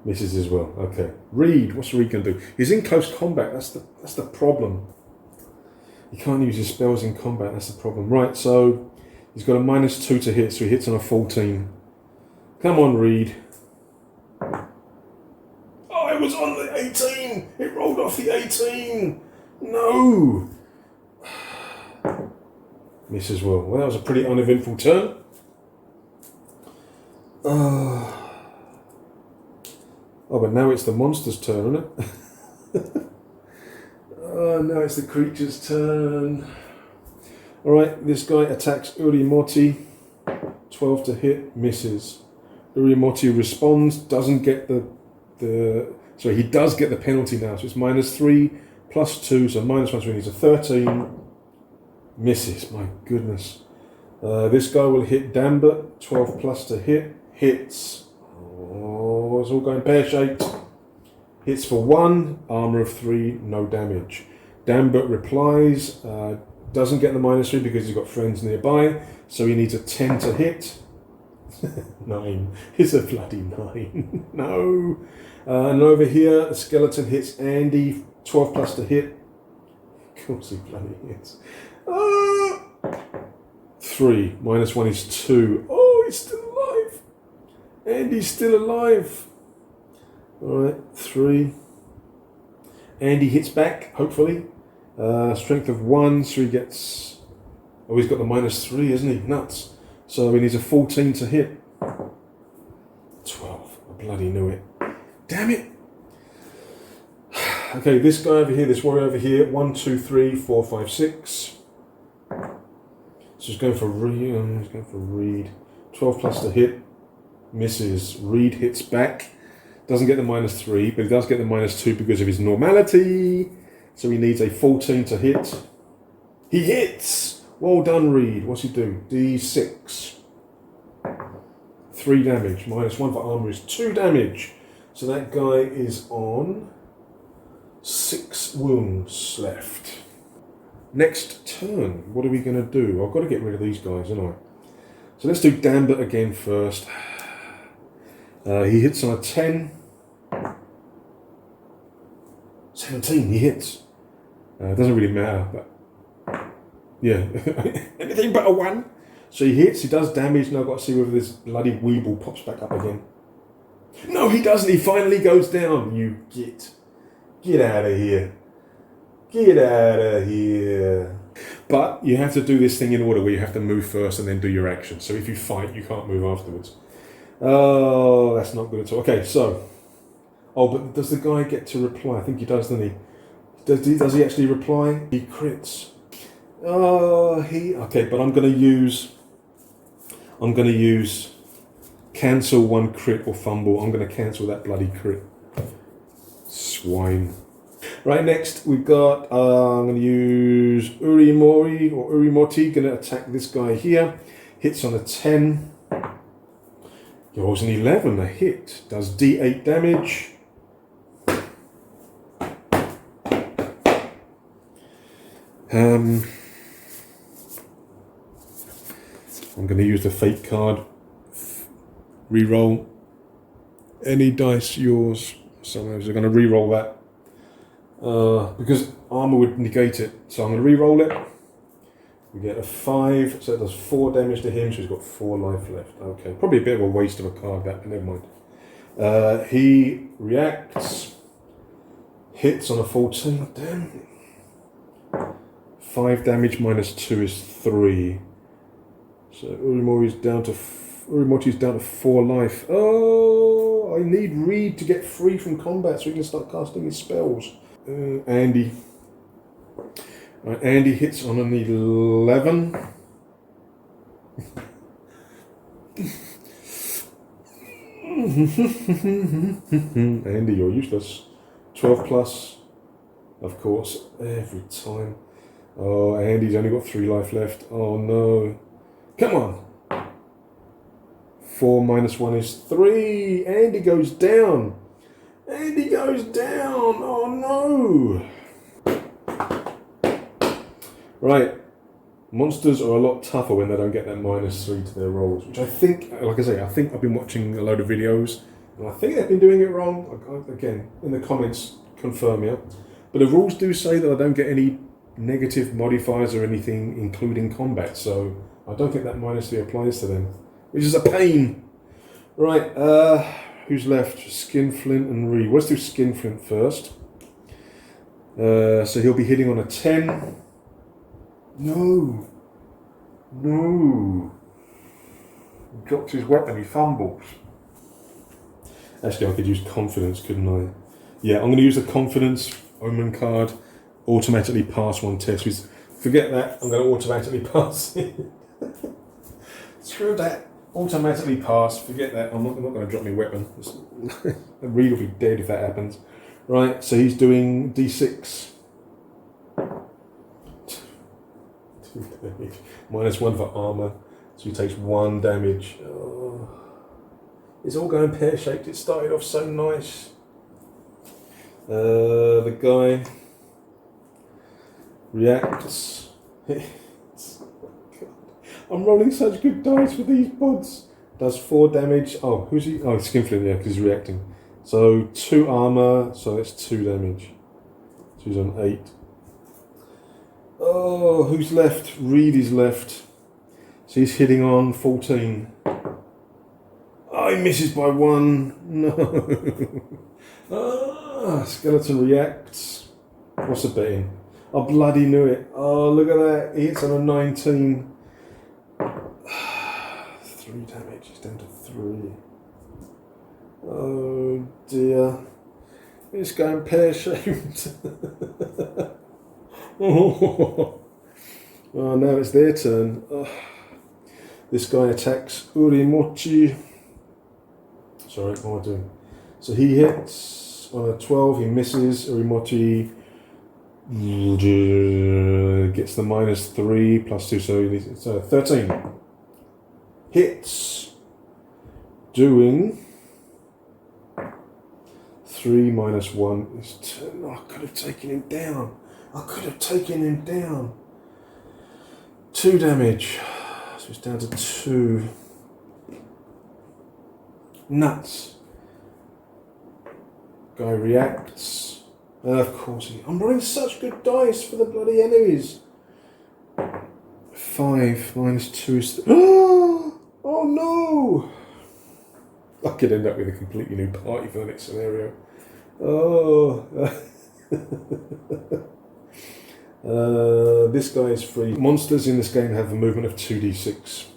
Misses as well. Okay. Reed, what's Reed going to do? He's in close combat. That's the problem. He can't use his spells in combat. That's the problem. Right, so he's got a -2 to hit, so he hits on a 14. Come on, Reed. Oh, it was on the 18. It rolled off the 18. No. Miss as well. Well, that was a pretty uneventful turn. Oh, but now it's the monster's turn, isn't it? Now it's the creature's turn. Alright, this guy attacks Urimoti. 12 to hit, misses. Urimoti responds, doesn't get sorry, he does get the penalty now, so it's -3 plus 2, so -1, so he needs a 13. Misses, my goodness. This guy will hit Dambert, 12 plus to hit, hits. Oh, it's all going pear-shaped. Hits for 1, armor of 3, no damage. Dambert replies, doesn't get the -3 because he's got friends nearby, so he needs a 10 to hit. 9. It's a bloody 9. No. And over here, the skeleton hits Andy, 12 plus to hit. Of course he bloody hits. 3. -1 is 2. Oh, he's still alive. Andy's still alive. Alright, 3. Andy hits back, hopefully. Strength of 1, so he gets... Oh, he's got the -3, isn't he? Nuts. So he needs a 14 to hit. 12. I bloody knew it. Damn it. Okay, this guy over here, this warrior over here. 1, 2, 3, 4, 5, 6. So he's going for Reed. 12 plus to hit. Misses. Reed hits back. Doesn't get the -3, but he does get the -2 because of his normality. So he needs a 14 to hit. He hits! Well done, Reed. What's he do? D6. 3 damage. -1 for armor is 2 damage. So that guy is on 6 wounds left. Next turn, what are we going to do? I've got to get rid of these guys, haven't I? So let's do Dambert again first. He hits on a 10. 17, he hits. Doesn't really matter, but yeah, anything but a 1. So he hits, he does damage. Now I've got to see whether this bloody Weeble pops back up again. No, he doesn't. He finally goes down. You get out of here. Get out of here. But you have to do this thing in order where you have to move first and then do your action. So if you fight, you can't move afterwards. Oh, that's not good at all. Okay, so. Oh, but does the guy get to reply? I think he does, doesn't he? Does he actually reply? He crits. Oh, okay, but I'm going to use cancel 1 crit or fumble. I'm going to cancel that bloody crit. Swine. Right, next we've got, I'm going to use Urimoti, going to attack this guy here. Hits on a 10. He rolls an 11, a hit. Does D8 damage. I'm going to use the fate card. Reroll any dice yours. So I'm going to reroll that. Because armor would negate it. So I'm going to reroll it. We get a 5, so it does 4 damage to him, so he's got 4 life left. Okay, probably a bit of a waste of a card that, but never mind. He reacts. Hits on a 14. Damn. 5 damage -2 is 3. So Urimoti's down to 4 life. Oh, I need Reed to get free from combat so he can start casting his spells. Andy. Andy hits on an 11. Andy, you're useless. 12 plus, of course, every time. Oh, Andy's only got 3 life left. Oh no. Come on. 4 -1 is 3. Andy goes down. And he goes down. Oh no. Right. Monsters are a lot tougher when they don't get that -3 to their rolls, which I think, like I say, I think I've been watching a load of videos, and I think they've been doing it wrong. Again, in the comments, confirm me. But the rules do say that I don't get any negative modifiers or anything, including combat, so I don't think that -3 applies to them, which is a pain. Right, who's left? Skinflint and Reed. Let's do Skinflint first. So he'll be hitting on a 10. No. He drops his weapon, he fumbles. Actually, I could use confidence, couldn't I? Yeah, I'm going to use the confidence omen card. Automatically pass one test. Forget that, I'm going to automatically pass it. Screw that. Automatically pass. Forget that. I'm not going to drop my weapon. Reed will be dead if that happens. Right, so he's doing D6. -1 for armor, so he takes 1 damage. Oh. It's all going pear-shaped. It started off so nice. The guy reacts. I'm rolling such good dice with these pods. Does 4 damage. Oh, who's he? Oh, Skinflint, yeah, because he's reacting. So 2 armor, so that's 2 damage. So he's on 8. Oh, who's left? Reed is left. So he's hitting on 14. Oh, he misses by 1. No. Skeleton reacts. What's the betting? I bloody knew it. Oh, look at that. He hits on a 19. 3 damage. He's down to 3. Oh, dear. It's going pear-shaped. Oh, now it's their turn. Oh. This guy attacks Urimochi. Sorry, what am I doing? So he hits on a 12, he misses. Urimochi gets the -3 plus 2, so 13. Hits. Doing 3 minus 1 is 2. Oh, I could have taken him down. 2 damage. So it's down to 2. Nuts. Guy reacts. Of course I'm rolling such good dice for the bloody enemies. 5 minus 2 is... Oh no! I could end up with a completely new party for the next scenario. Oh... this guy is free. Monsters in this game have a movement of 2d6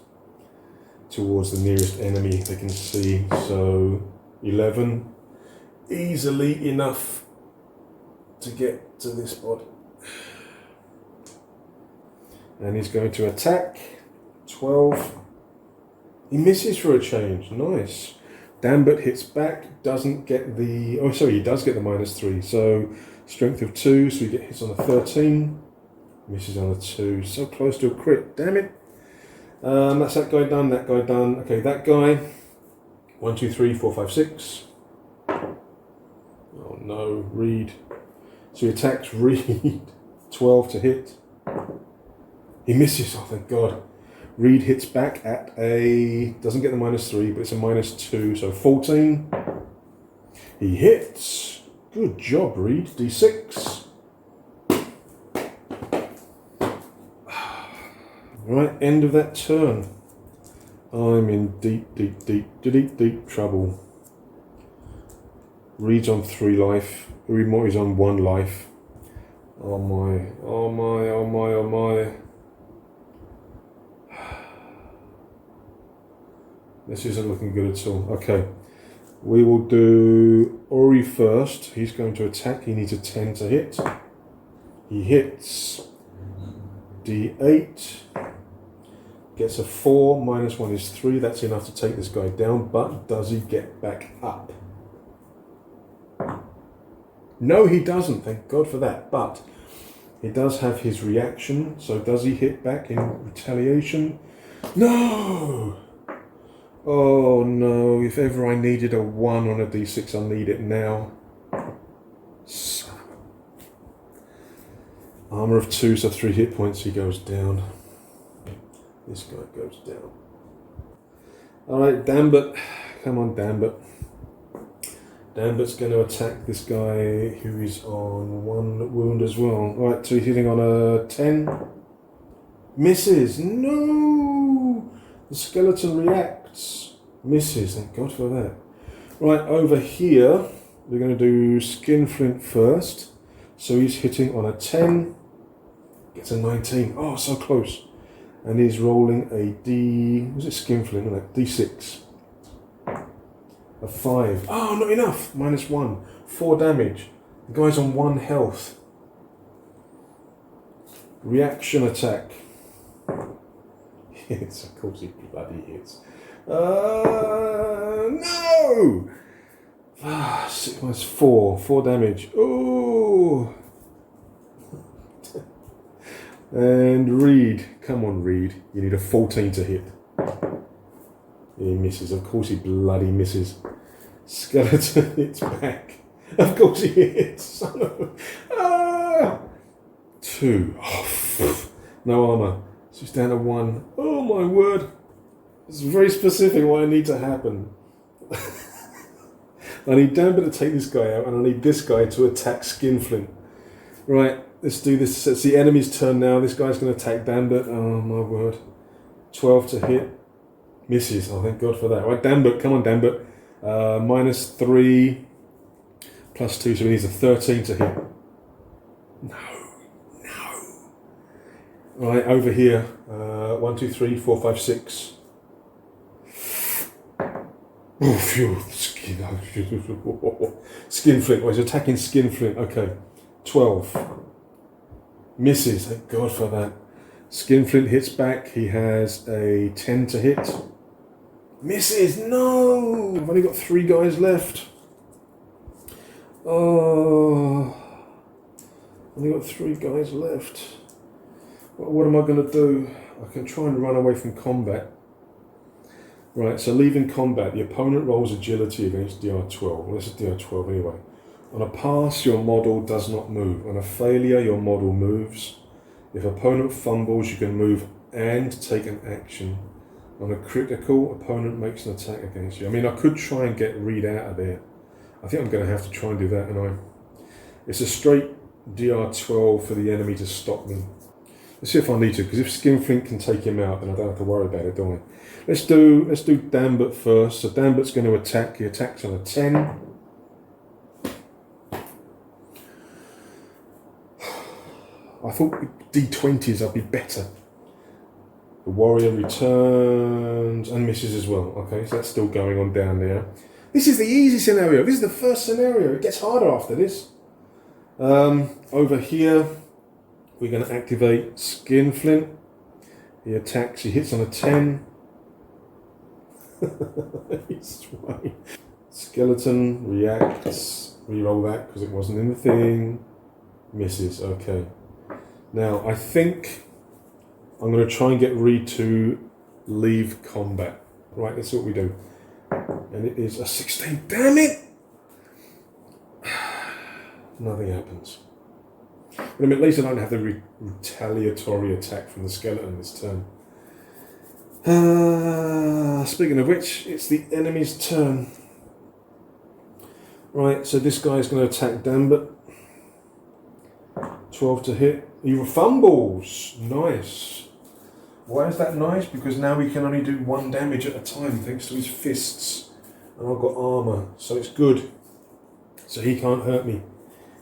towards the nearest enemy they can see. So 11, easily enough to get to this spot. And he's going to attack. 12. He misses for a change. Nice. Dambert hits back. Doesn't get the... Oh, sorry, he does get the -3. So strength of 2, so he hits on a 13. Misses on a 2. So close to a crit. Damn it. That's that guy done. That guy done. Okay, that guy. 1, 2, 3, 4, 5, 6. Oh no, Reed. So he attacks Reed. 12 to hit. He misses. Oh, thank God. Reed hits back at a... Doesn't get the -3, but it's a -2, so 14. He hits. Good job, Reed. D6. Right, end of that turn. I'm in deep trouble. Reed's on 3 life. Urimochi's on 1 life. Oh my, oh my, oh my, oh my. This isn't looking good at all. Okay, we will do Ori first. He's going to attack. He needs a 10 to hit. He hits. D8. Gets a 4. -1 is 3. That's enough to take this guy down. But does he get back up? No, he doesn't. Thank God for that. But he does have his reaction. So does he hit back in retaliation? No! Oh no, if ever I needed a 1 on a d6, I need it now. Armour of 2, so 3 hit points, he goes down. This guy goes down. Alright, Dambit. Come on, Dambit. Dambit's going to attack this guy who is on 1 wound as well. Alright, so he's hitting on a 10. Misses. No! The skeleton reacts. Misses. Thank God for that. Right, over here, we're going to do Skinflint first. So he's hitting on a 10. Gets a 19. Oh, so close. And he's rolling a D... Was it Skinflint? No, D6. A 5. Oh, not enough. -1. 4 damage. The guy's on 1 health. Reaction attack. Hits. Of course he bloody hits. No! 6 minus 4. 4 damage. Ooh! And Reed. Come on, Reed. You need a 14 to hit. He misses. Of course he bloody misses. Skeleton hits back. Of course he hits. 2. Oh, no armour. So he's down to 1. Oh my word. It's very specific what I need to happen. I need Dambit to take this guy out, and I need this guy to attack Skinflint. Right, let's do this. It's the enemy's turn now. This guy's going to attack Dambit. Oh my word. 12 to hit. Misses. Oh, thank God for that. Right, Dambit. Come on, Dambit. -3 plus 2, so he needs a 13 to hit. No. Right, over here. 1, 2, 3, 4, 5, 6. Oh, phew. Skinflint. Oh, he's attacking Skinflint. Okay. 12. Misses. Thank God for that. Skinflint hits back. He has a 10 to hit. Misses. No! I've only got 3 guys left. Oh. Only got 3 guys left. What am I going to do? I can try and run away from combat. Right, so leaving combat, the opponent rolls agility against DR12. Well, this is DR12 anyway. On a pass, your model does not move. On a failure, your model moves. If opponent fumbles, you can move and take an action. On a critical, opponent makes an attack against you. I mean, I could try and get Reed out of there. I think I'm going to have to try and do that, and it's a straight DR12 for the enemy to stop me. Let's see if I need to, because if Skinflint can take him out, then I don't have to worry about it, do I? Let's do Dambit first. So Dambit's going to attack. He attacks on a 10. I thought D20s would be better. The warrior returns and misses as well. Okay, so that's still going on down there. This is the easy scenario. This is the first scenario. It gets harder after this. Over here, we're going to activate Skinflint. He attacks. He hits on a 10. He's right. Skeleton reacts. Reroll that because it wasn't in the thing. Misses. Okay. Now I think I'm going to try and get Reed to leave combat. Right. That's what we do. And it is a 16. Damn it! Nothing happens. But I mean, at least I don't have the retaliatory attack from the skeleton this turn. Speaking of which, it's the enemy's turn. Right, so this guy's going to attack Dambit. 12 to hit. He fumbles. Nice. Why is that nice? Because now we can only do 1 damage at a time thanks to his fists. And I've got armour, so it's good. So he can't hurt me.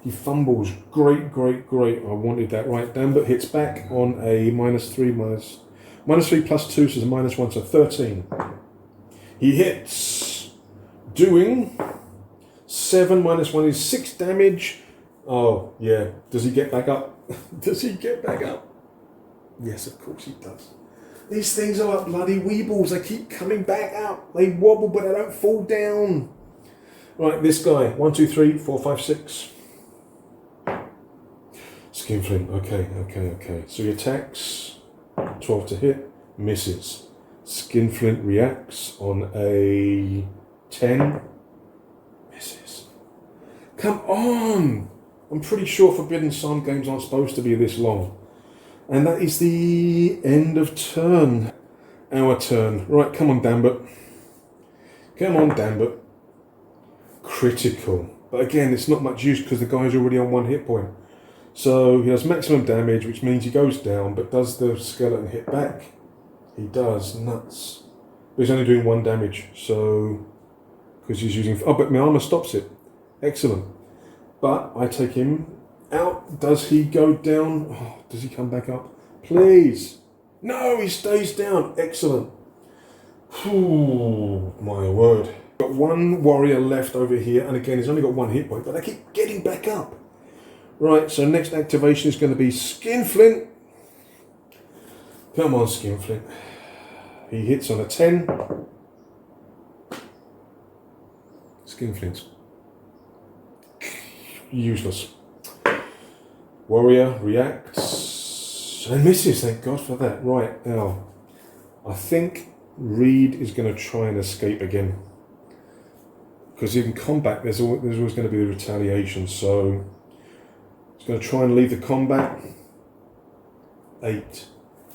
He fumbles. Great, great, great. I wanted that. Right, Dambit hits back on a -3 plus 2, so it's a -1, so 13. He hits, doing 7 minus 1 is 6 damage. Oh, yeah. Does he get back up? Does he get back up? Yes, of course he does. These things are like bloody weebles. They keep coming back up. They wobble, but they don't fall down. Right, this guy. 1, 2, 3, 4, 5, 6. Skinflint. Okay. So he attacks. 12 to hit. Misses. Skinflint reacts on a 10. Misses. Come on! I'm pretty sure Forbidden Psalm games aren't supposed to be this long. And that is the end of turn. Our turn. Right, come on, Dambert. Come on, Dambert. Critical. But again, it's not much use because the guy's already on 1 hit point. So he does maximum damage, which means he goes down, but does the skeleton hit back? He does. Nuts. But he's only doing 1 damage, so... because he's using... oh, but my armor stops it. Excellent. But I take him out. Does he go down? Oh, does he come back up? Please. No, he stays down. Excellent. Ooh, my word. Got 1 warrior left over here, and again, he's only got 1 hit point, but I keep getting back up. Right, so next activation is going to be Skinflint. Come on, Skinflint. He hits on a 10. Skinflint. Useless. Warrior reacts and misses, thank God for that. Right, now, I think Reed is going to try and escape again. Because in combat, there's always going to be the retaliation, so he's going to try and leave the combat. 8.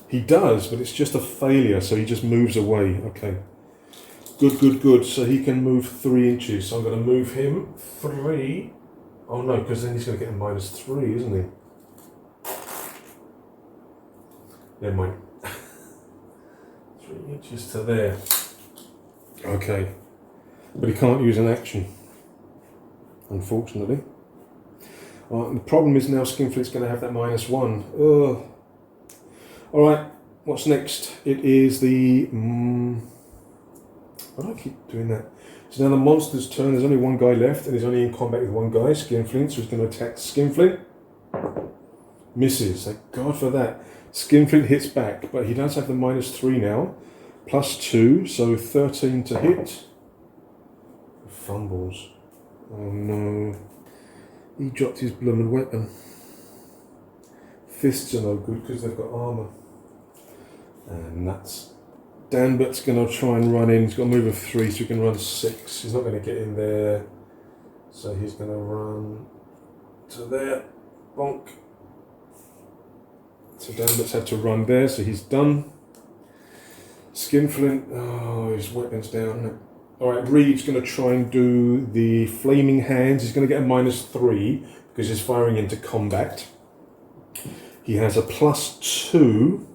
He does, but it's just a failure, so he just moves away. Okay. Good, good, good. So he can move 3 inches. So I'm going to move him 3. Oh no, because then he's going to get a -3, isn't he? Never mind. 3 inches to there. Okay. But he can't use an action, unfortunately. And the problem is now Skinflint's going to have that -1. Ugh. Alright, what's next? It is the... why do I keep doing that? So now the monster's turn, there's only 1 guy left, and he's only in combat with 1 guy, Skinflint, so he's going to attack Skinflint. Misses, thank God for that. Skinflint hits back, but he does have the -3 now. +2, so 13 to hit. Fumbles. Oh no. He dropped his blooming weapon. Fists are no good because they've got armour. And nuts. Danbert's going to try and run in. He's got a move of 3, so he can run 6. He's not going to get in there. So he's going to run to there. Bonk. So Danbert's had to run there, so he's done. Skinflint. Oh, his weapon's down. Alright, Reed's going to try and do the flaming hands. He's going to get a -3 because he's firing into combat. He has a +2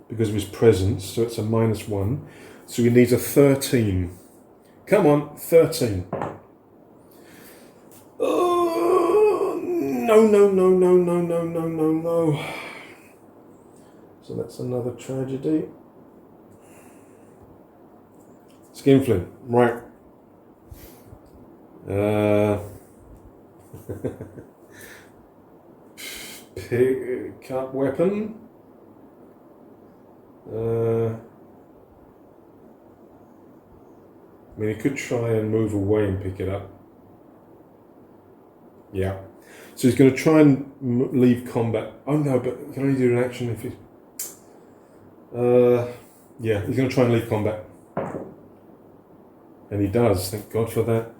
because of his presence, so it's a -1. So he needs a 13. Come on, 13. Oh, no, no, no, no, no, no, no, no, no. So that's another tragedy. Skinflint, right. Pick up weapon. I mean, he could try and move away and pick it up. Yeah. So he's going to try and leave combat. Oh no, but he can only do an action if he... yeah, he's going to try and leave combat. And he does, thank God for that.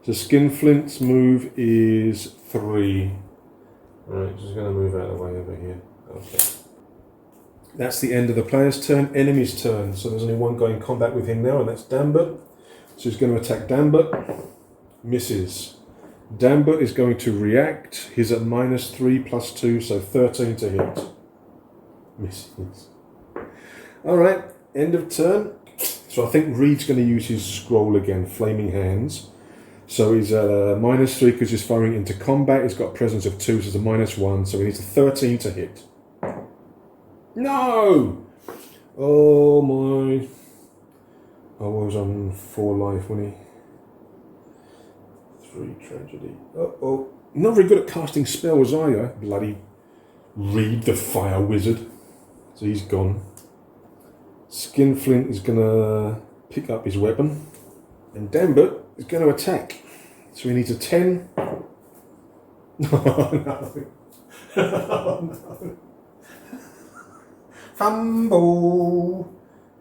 So Skinflint's move is 3. Alright, just going to move out of the way over here. Okay. That's the end of the player's turn. Enemy's turn. So there's only 1 guy in combat with him now, and that's Dambert. So he's going to attack Dambert. Misses. Dambert is going to react. He's at -3 +2, so 13 to hit. Misses. Alright, end of turn. So I think Reed's going to use his scroll again, Flaming Hands. So he's at a -3 because he's firing into combat. He's got a presence of 2, so it's a -1. So he needs a 13 to hit. No! Oh my. Oh, I was on 4 life, wasn't he? 3 tragedy. Uh-oh. Not very good at casting spells, are you? Bloody Reed, the fire wizard. So he's gone. Skinflint is going to pick up his weapon. And Dambert is going to attack. So he needs a 10. Oh no. Oh no. Fumble!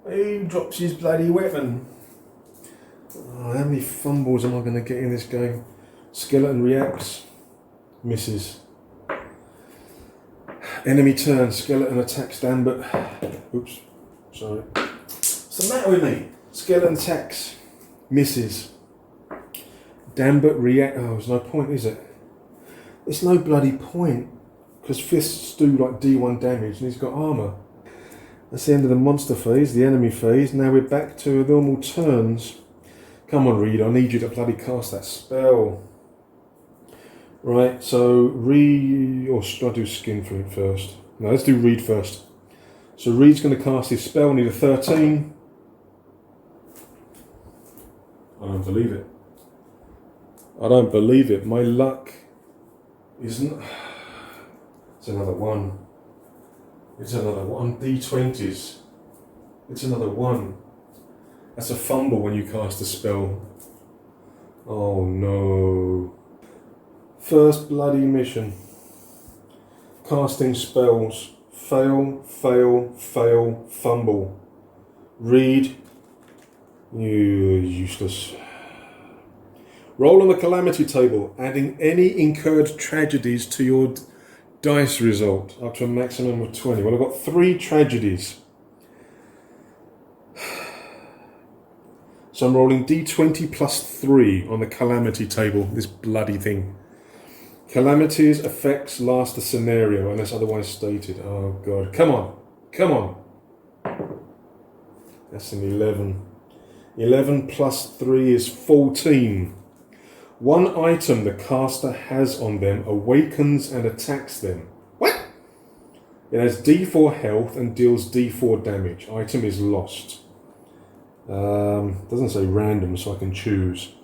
He drops his bloody weapon. Oh, how many fumbles am I going to get in this game? Skeleton reacts. Misses. Enemy turn. Skeleton attacks Danbert. Oops. Sorry. What's the matter with me? Skeleton attacks. Misses. Danbert react. Oh, there's no point, is it? There's no bloody point. Because fists do like D1 damage and he's got armour. That's the end of the monster phase, the enemy phase. Now we're back to normal turns. Come on, Reed, I need you to bloody cast that spell. Right, so or should I do Skinflint first? No, let's do Reed first. So Reed's going to cast his spell, I need a 13. I don't believe it. I don't believe it. My luck isn't... It's another one. It's another one. D20s. It's another one. That's a fumble when you cast a spell. Oh no. First bloody mission. Casting spells. Fail, fail, fail, fumble. Read. You're useless. Roll on the calamity table, adding any incurred tragedies to your dice result, up to a maximum of 20. Well, I've got 3 tragedies. So I'm rolling D20 plus 3 on the calamity table, this bloody thing. Calamities effects last a scenario unless otherwise stated. Oh god, come on, come on. That's an 11. 11 plus 3 is 14. One item the caster has on them awakens and attacks them. What? It has D4 health and deals D4 damage. Item is lost. Doesn't say random, so I can choose.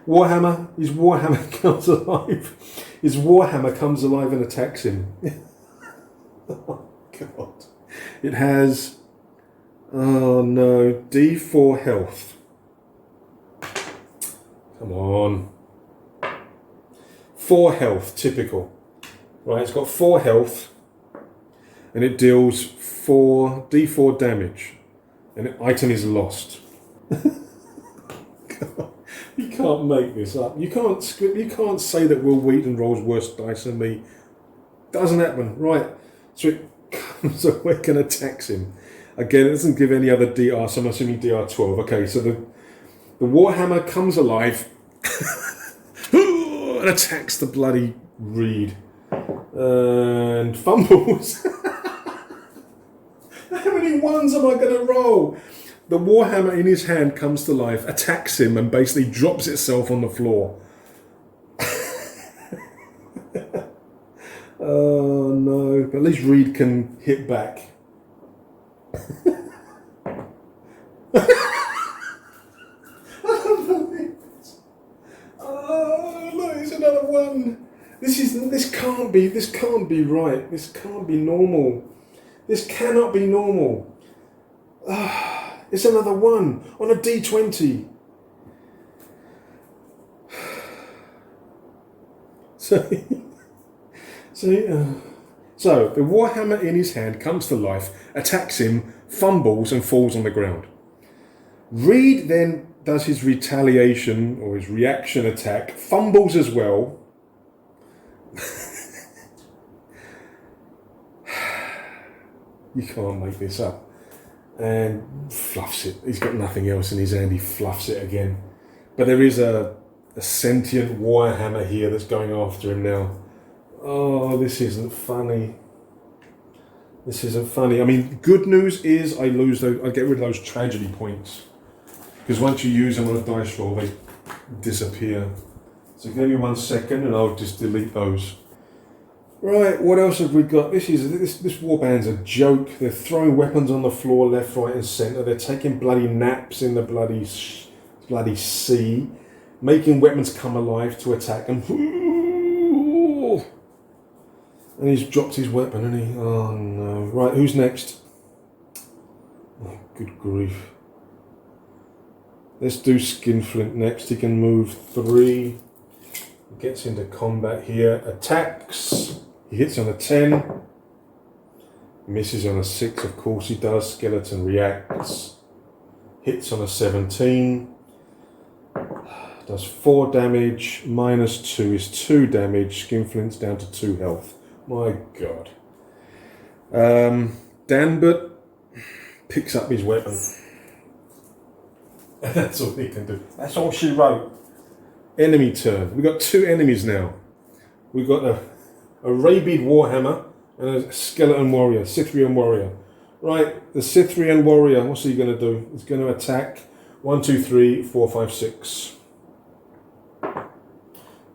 Warhammer. His Warhammer comes alive. His Warhammer comes alive and attacks him. Oh god. It has... Oh no. D4 health. Come on. 4 health, typical. Right, it's got 4 health. And it deals D4 damage. And the item is lost. You can't make this up. You can't say that Will Wheaton rolls worse dice than me. Doesn't happen. Right. So it comes awake and attacks him. Again, it doesn't give any other DR, so I'm assuming DR12. Okay, so the Warhammer comes alive and attacks the bloody Reed. And fumbles. How many ones am I going to roll? The Warhammer in his hand comes to life, attacks him, and basically drops itself on the floor. Oh no, but at least Reed can hit back. Oh look, it's another one. This can't be right. This can't be normal. This cannot be normal. It's another one on a D20. So the Warhammer in his hand comes to life, attacks him, fumbles and falls on the ground. Reed then does his retaliation or his reaction attack, fumbles as well. You can't make this up. And fluffs it. He's got nothing else in his hand. He fluffs it again. But there is a sentient Warhammer here that's going after him now. Oh, this isn't funny. This isn't funny. I mean, good news is I get rid of those tragedy points. Because once you use them on a dice roll, they disappear. So give me 1 second and I'll just delete those. Right, what else have we got? This warband's a joke. They're throwing weapons on the floor, left, right, and centre. They're taking bloody naps in the bloody sea, making weapons come alive to attack them. And he's dropped his weapon, hasn't he? Oh no! Right, who's next? Oh, good grief! Let's do Skinflint next. He can move 3. Gets into combat here. Attacks. He hits on a 10, misses on a 6, of course he does. Skeleton reacts, hits on a 17, Does 4 damage, minus 2 is 2 damage, Skinflint's down to 2 health. My god. Danbert picks up his weapon. That's all he can do. That's all she wrote. Enemy turn. We've got 2 enemies now. We've got a rabid warhammer and a skeleton warrior, Scythian warrior. Right, the Scythian warrior, what's he going to do? He's going to attack 1, 2, 3, 4, 5, 6.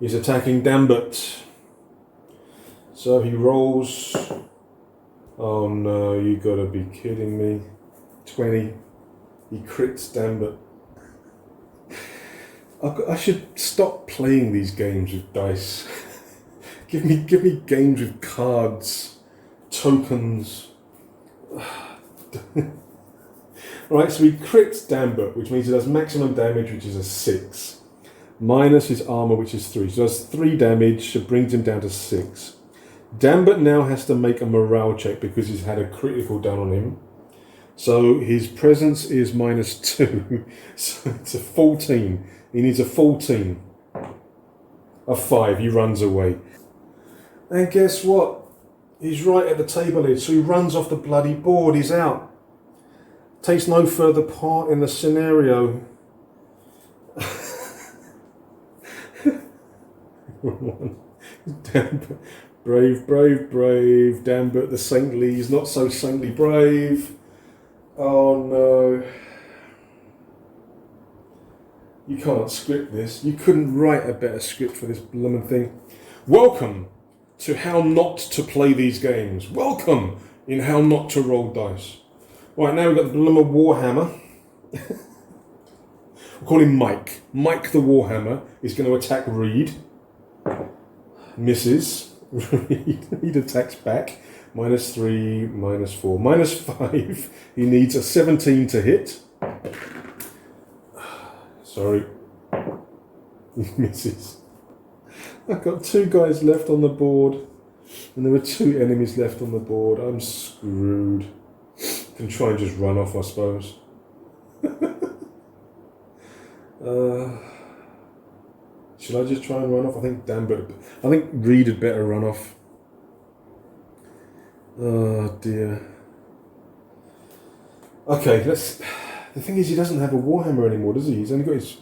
He's attacking Danbert. So he rolls. Oh no, you gotta be kidding me. 20. He crits Danbert. I should stop playing these games with dice. give me games with cards, tokens. Right, so he crits Danbert, which means he does maximum damage, which is a 6. Minus his armor, which is 3. So that's 3 damage, so brings him down to 6. Danbert now has to make a morale check because he's had a critical done on him. So his presence is minus 2. So it's a 14. He needs a 14. A 5. He runs away. And guess what? He's right at the table edge, so he runs off the bloody board. He's out. Takes no further part in the scenario. Danbert, brave, Danbert the saintly. He's not so saintly brave. Oh no. You can't script this. You couldn't write a better script for this blooming thing. Welcome to how not to play these games. Welcome in how not to roll dice. Right, now we've got the blooming warhammer. We'll call him Mike. Mike the warhammer is going to attack Reed. Misses. Reed attacks back. Minus 3, minus 4, minus 5. He needs a 17 to hit. Sorry. He misses. I've got 2 guys left on the board. And there were 2 enemies left on the board. I'm screwed. Can try and just run off, I suppose. Should I just try and run off? I think Reed had better run off. Oh dear. Okay, let's. The thing is, he doesn't have a warhammer anymore, does he? He's only got his.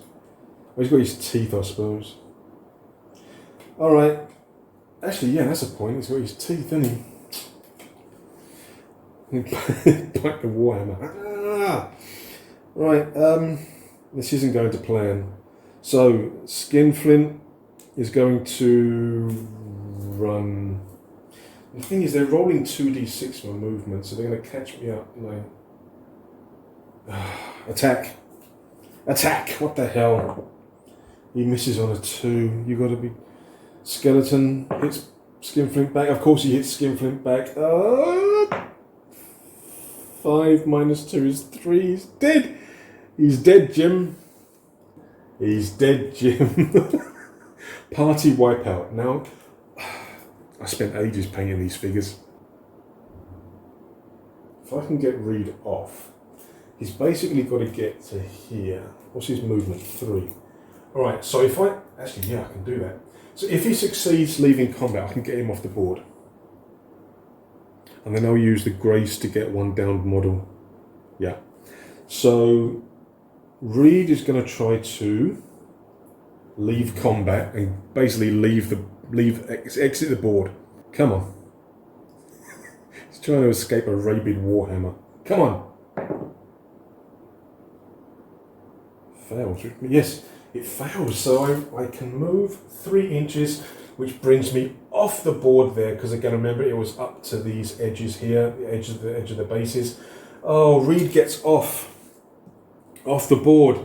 Oh, he's got his teeth, I suppose. All right. Actually, yeah, that's a point. He's got his teeth, isn't he? Bite the warhammer. Ah! Right. This isn't going to plan. So Skinflint is going to run. The thing is, they're rolling 2d6 for movement, so they're going to catch me up. No. Attack! Attack! What the hell? He misses on a 2. You got to be. Skeleton hits Skinflint back. Of course, he hits Skinflint back. 5 minus 2 is 3. He's dead. He's dead, Jim. He's dead, Jim. Party wipeout. Now, I spent ages painting these figures. If I can get Reed off, he's basically got to get to here. What's his movement? 3. Alright, so if I... Actually, yeah, I can do that. So if he succeeds leaving combat, I can get him off the board. And then I'll use the grace to get 1 downed model. Yeah. So Reed is going to try to leave combat and basically exit the board. Come on. He's trying to escape a rabid warhammer. Come on. Fails. Yes, it fails. So I can move 3 inches, which brings me off the board there, because again, remember, it was up to these edges here, the edge of the bases. Oh, Reed gets off the board.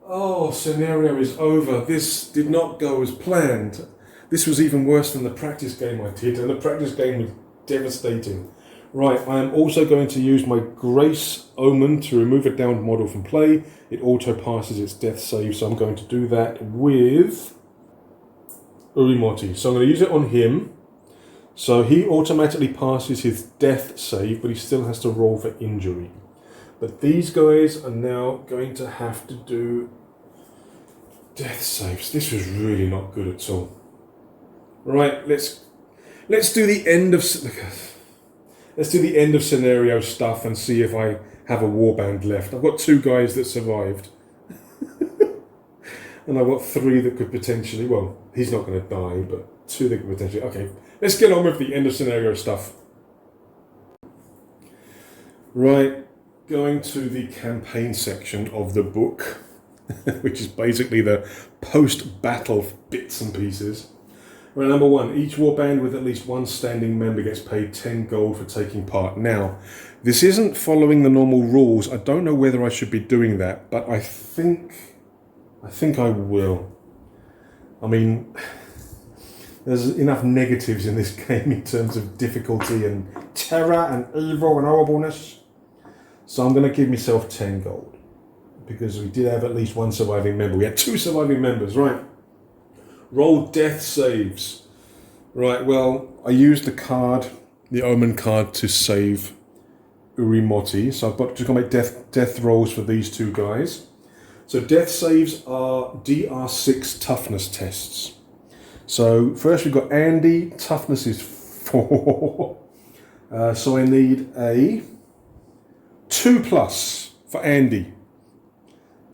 Oh, scenario is over. This did not go as planned. This was even worse than the practice game I did, and the practice game was devastating. Right, I am also going to use my Grace Omen to remove a downed model from play. It auto passes its death save, so I'm going to do that with Urimoti. So I'm going to use it on him. So he automatically passes his death save, but he still has to roll for injury. But these guys are now going to have to do Death saves. This was really not good at all. Right, let's do the end of scenario stuff and see if I have a warband left. I've got 2 guys that survived. And I've got 3 that could potentially, well, he's not going to die, but 2 that could potentially, okay. Let's get on with the end of scenario stuff. Right, going to the campaign section of the book, which is basically the post-battle bits and pieces. Right, number 1, each warband with at least 1 standing member gets paid 10 gold for taking part. Now, this isn't following the normal rules. I don't know whether I should be doing that, but I think I will. I mean, there's enough negatives in this game in terms of difficulty and terror and evil and horribleness. So I'm going to give myself 10 gold. Because we did have at least 1 surviving member. We had 2 surviving members, right? Roll death saves. Right, well, I used the omen card to save Urimoti. So I've just got to make death rolls for these 2 guys. So death saves are DR6 toughness tests. So first we've got Andy, toughness is 4. So I need a 2+ for Andy.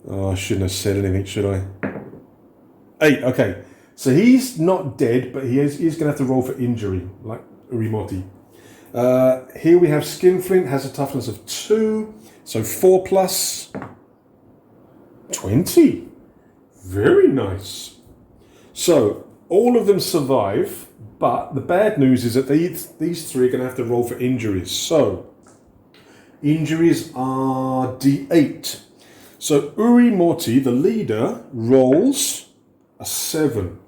Oh, I shouldn't have said anything, should I? 8, okay. So he's not dead, but he's going to have to roll for injury, like Urimoti. Here we have Skinflint, has a toughness of 2. So 4+. 20. Very nice. So, all of them survive, but the bad news is that these 3 are going to have to roll for injuries. So, injuries are D8. So, Urimoti, the leader, rolls a 7.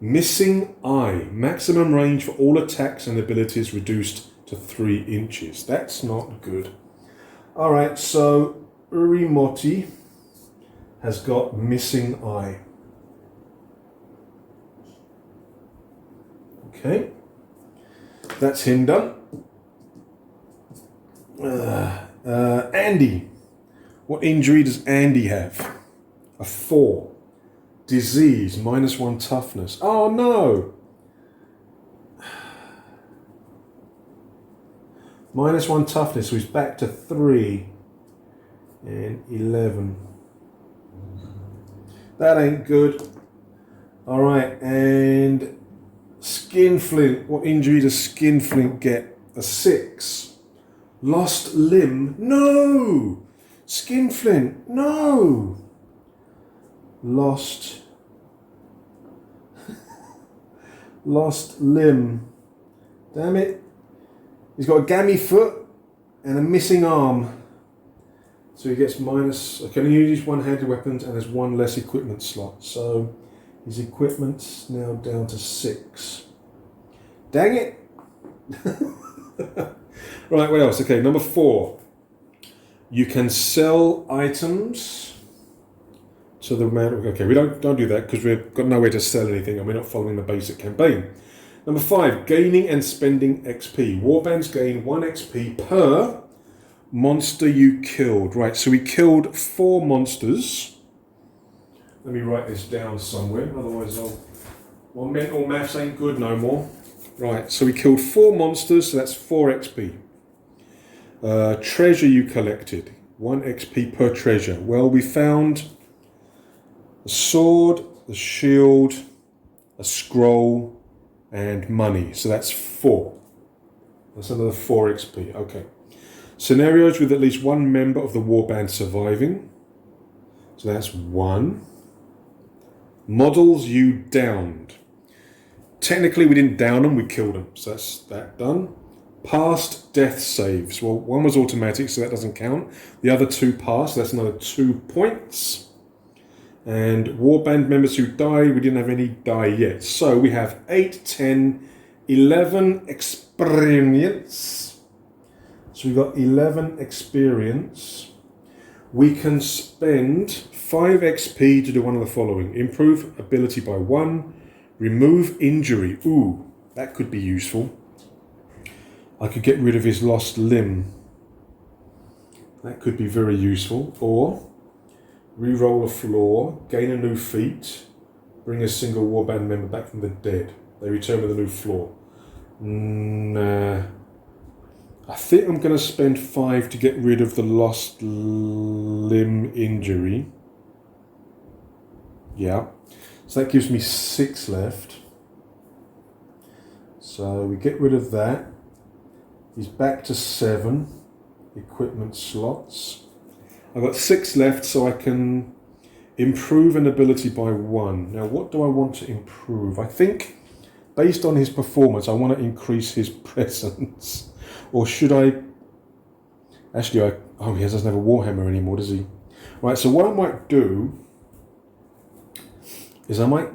Missing eye. Maximum range for all attacks and abilities reduced to 3 inches. That's not good. Alright, so Urimoti has got missing eye. Okay, that's him done. Andy. What injury does Andy have? A 4. Disease, -1 toughness. Oh no! -1 toughness, so he's back to 3 and 11. That ain't good. Alright, and Skinflint. What injury does Skinflint get? A 6. Lost limb. No! Skinflint. No! Lost limb. Damn it. He's got a gammy foot and a missing arm. So he gets minus... Can he use one-handed weapons and has 1 less equipment slot. So his equipment's now down to 6. Dang it! Right, what else? Okay, number 4. You can sell items to the man... Okay, we don't do that because we've got nowhere to sell anything and we're not following the basic campaign. Number 5, gaining and spending XP. Warbands gain 1 XP per monster you killed. Right, so we killed 4 monsters. Let me write this down somewhere, otherwise my mental maths ain't good no more. Right, so we killed 4 monsters, so that's 4 XP. Treasure you collected, 1 XP per treasure. Well, we found a sword, a shield, a scroll, and money. So that's 4. That's another 4 XP. Okay. Scenarios with at least 1 member of the warband surviving. So that's 1. Models you downed. Technically, we didn't down them, we killed them. So that's that done. Past death saves. Well, 1 was automatic, so that doesn't count. The other 2 passed, so that's another 2 points. And warband members who died, we didn't have any die yet. So we have 8, 10, 11 experience. So we've got 11 experience. We can spend 5 XP to do one of the following. Improve ability by 1. Remove injury. Ooh, that could be useful. I could get rid of his lost limb. That could be very useful. Or Reroll a floor, gain a new feat, bring a single warband member back from the dead. They return with a new floor. Nah. I think I'm going to spend 5 to get rid of the lost limb injury. Yeah. So that gives me 6 left. So we get rid of that. He's back to 7 equipment slots. I've got 6 left, so I can improve an ability by 1. Now, what do I want to improve? I think, based on his performance, I want to increase his presence. Or should I... Actually, he doesn't have a Warhammer anymore, does he? Right, so what I might do is I might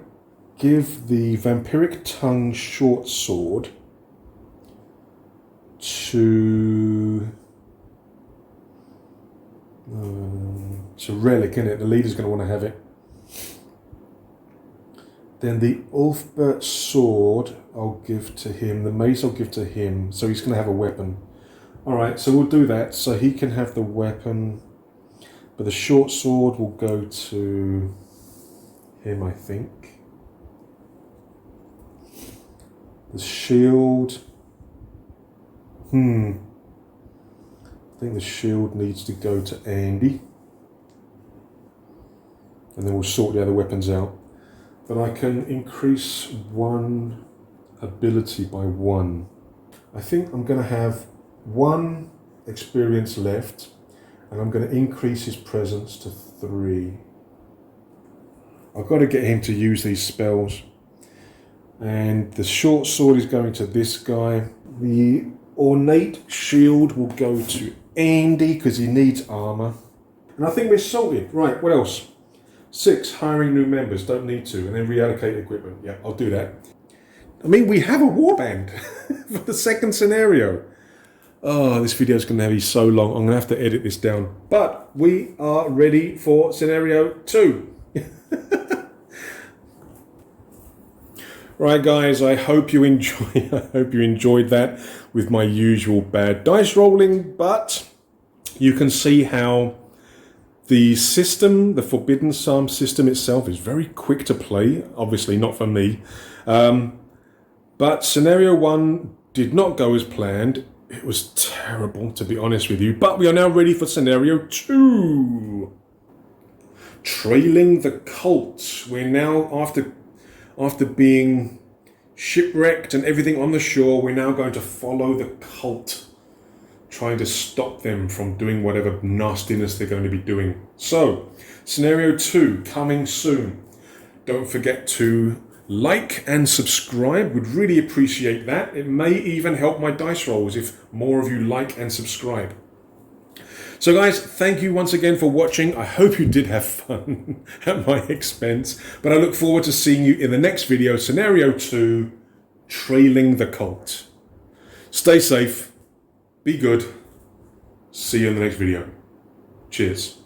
give the Vampiric Tongue short sword to... it's a relic, isn't it? The leader's going to want to have it. Then the Ulfbert sword I'll give to him. The mace I'll give to him. So he's going to have a weapon. Alright, so we'll do that. So he can have the weapon. But the short sword will go to him, I think. The shield. I think the shield needs to go to Andy. And then we'll sort the other weapons out. But I can increase one ability by 1. I think I'm going to have 1 experience left. And I'm going to increase his presence to 3. I've got to get him to use these spells. And the short sword is going to this guy. The ornate shield will go to Andy because he needs armor. And I think we're sorted. Right, what else? 6, hiring new members, don't need to. And then reallocate equipment. Yeah, I'll do that. I mean, we have a warband for the second scenario. Oh, this video is going to be so long. I'm going to have to edit this down. But we are ready for scenario 2. Right, guys, I hope you enjoyed that with my usual bad dice rolling, but you can see how the system, the Forbidden Psalm system itself, is very quick to play. Obviously not for me. But scenario 1 did not go as planned. It was terrible, to be honest with you. But we are now ready for scenario 2. Trailing the cult. We're now, after being shipwrecked and everything on the shore, we're now going to follow the cult, trying to stop them from doing whatever nastiness they're going to be doing. So, scenario 2 coming soon. Don't forget to like and subscribe. Would really appreciate that. It may even help my dice rolls if more of you like and subscribe. So guys, thank you once again for watching. I hope you did have fun at my expense, but I look forward to seeing you in the next video, scenario 2, Trailing the Cult. Stay safe, be good, see you in the next video. Cheers.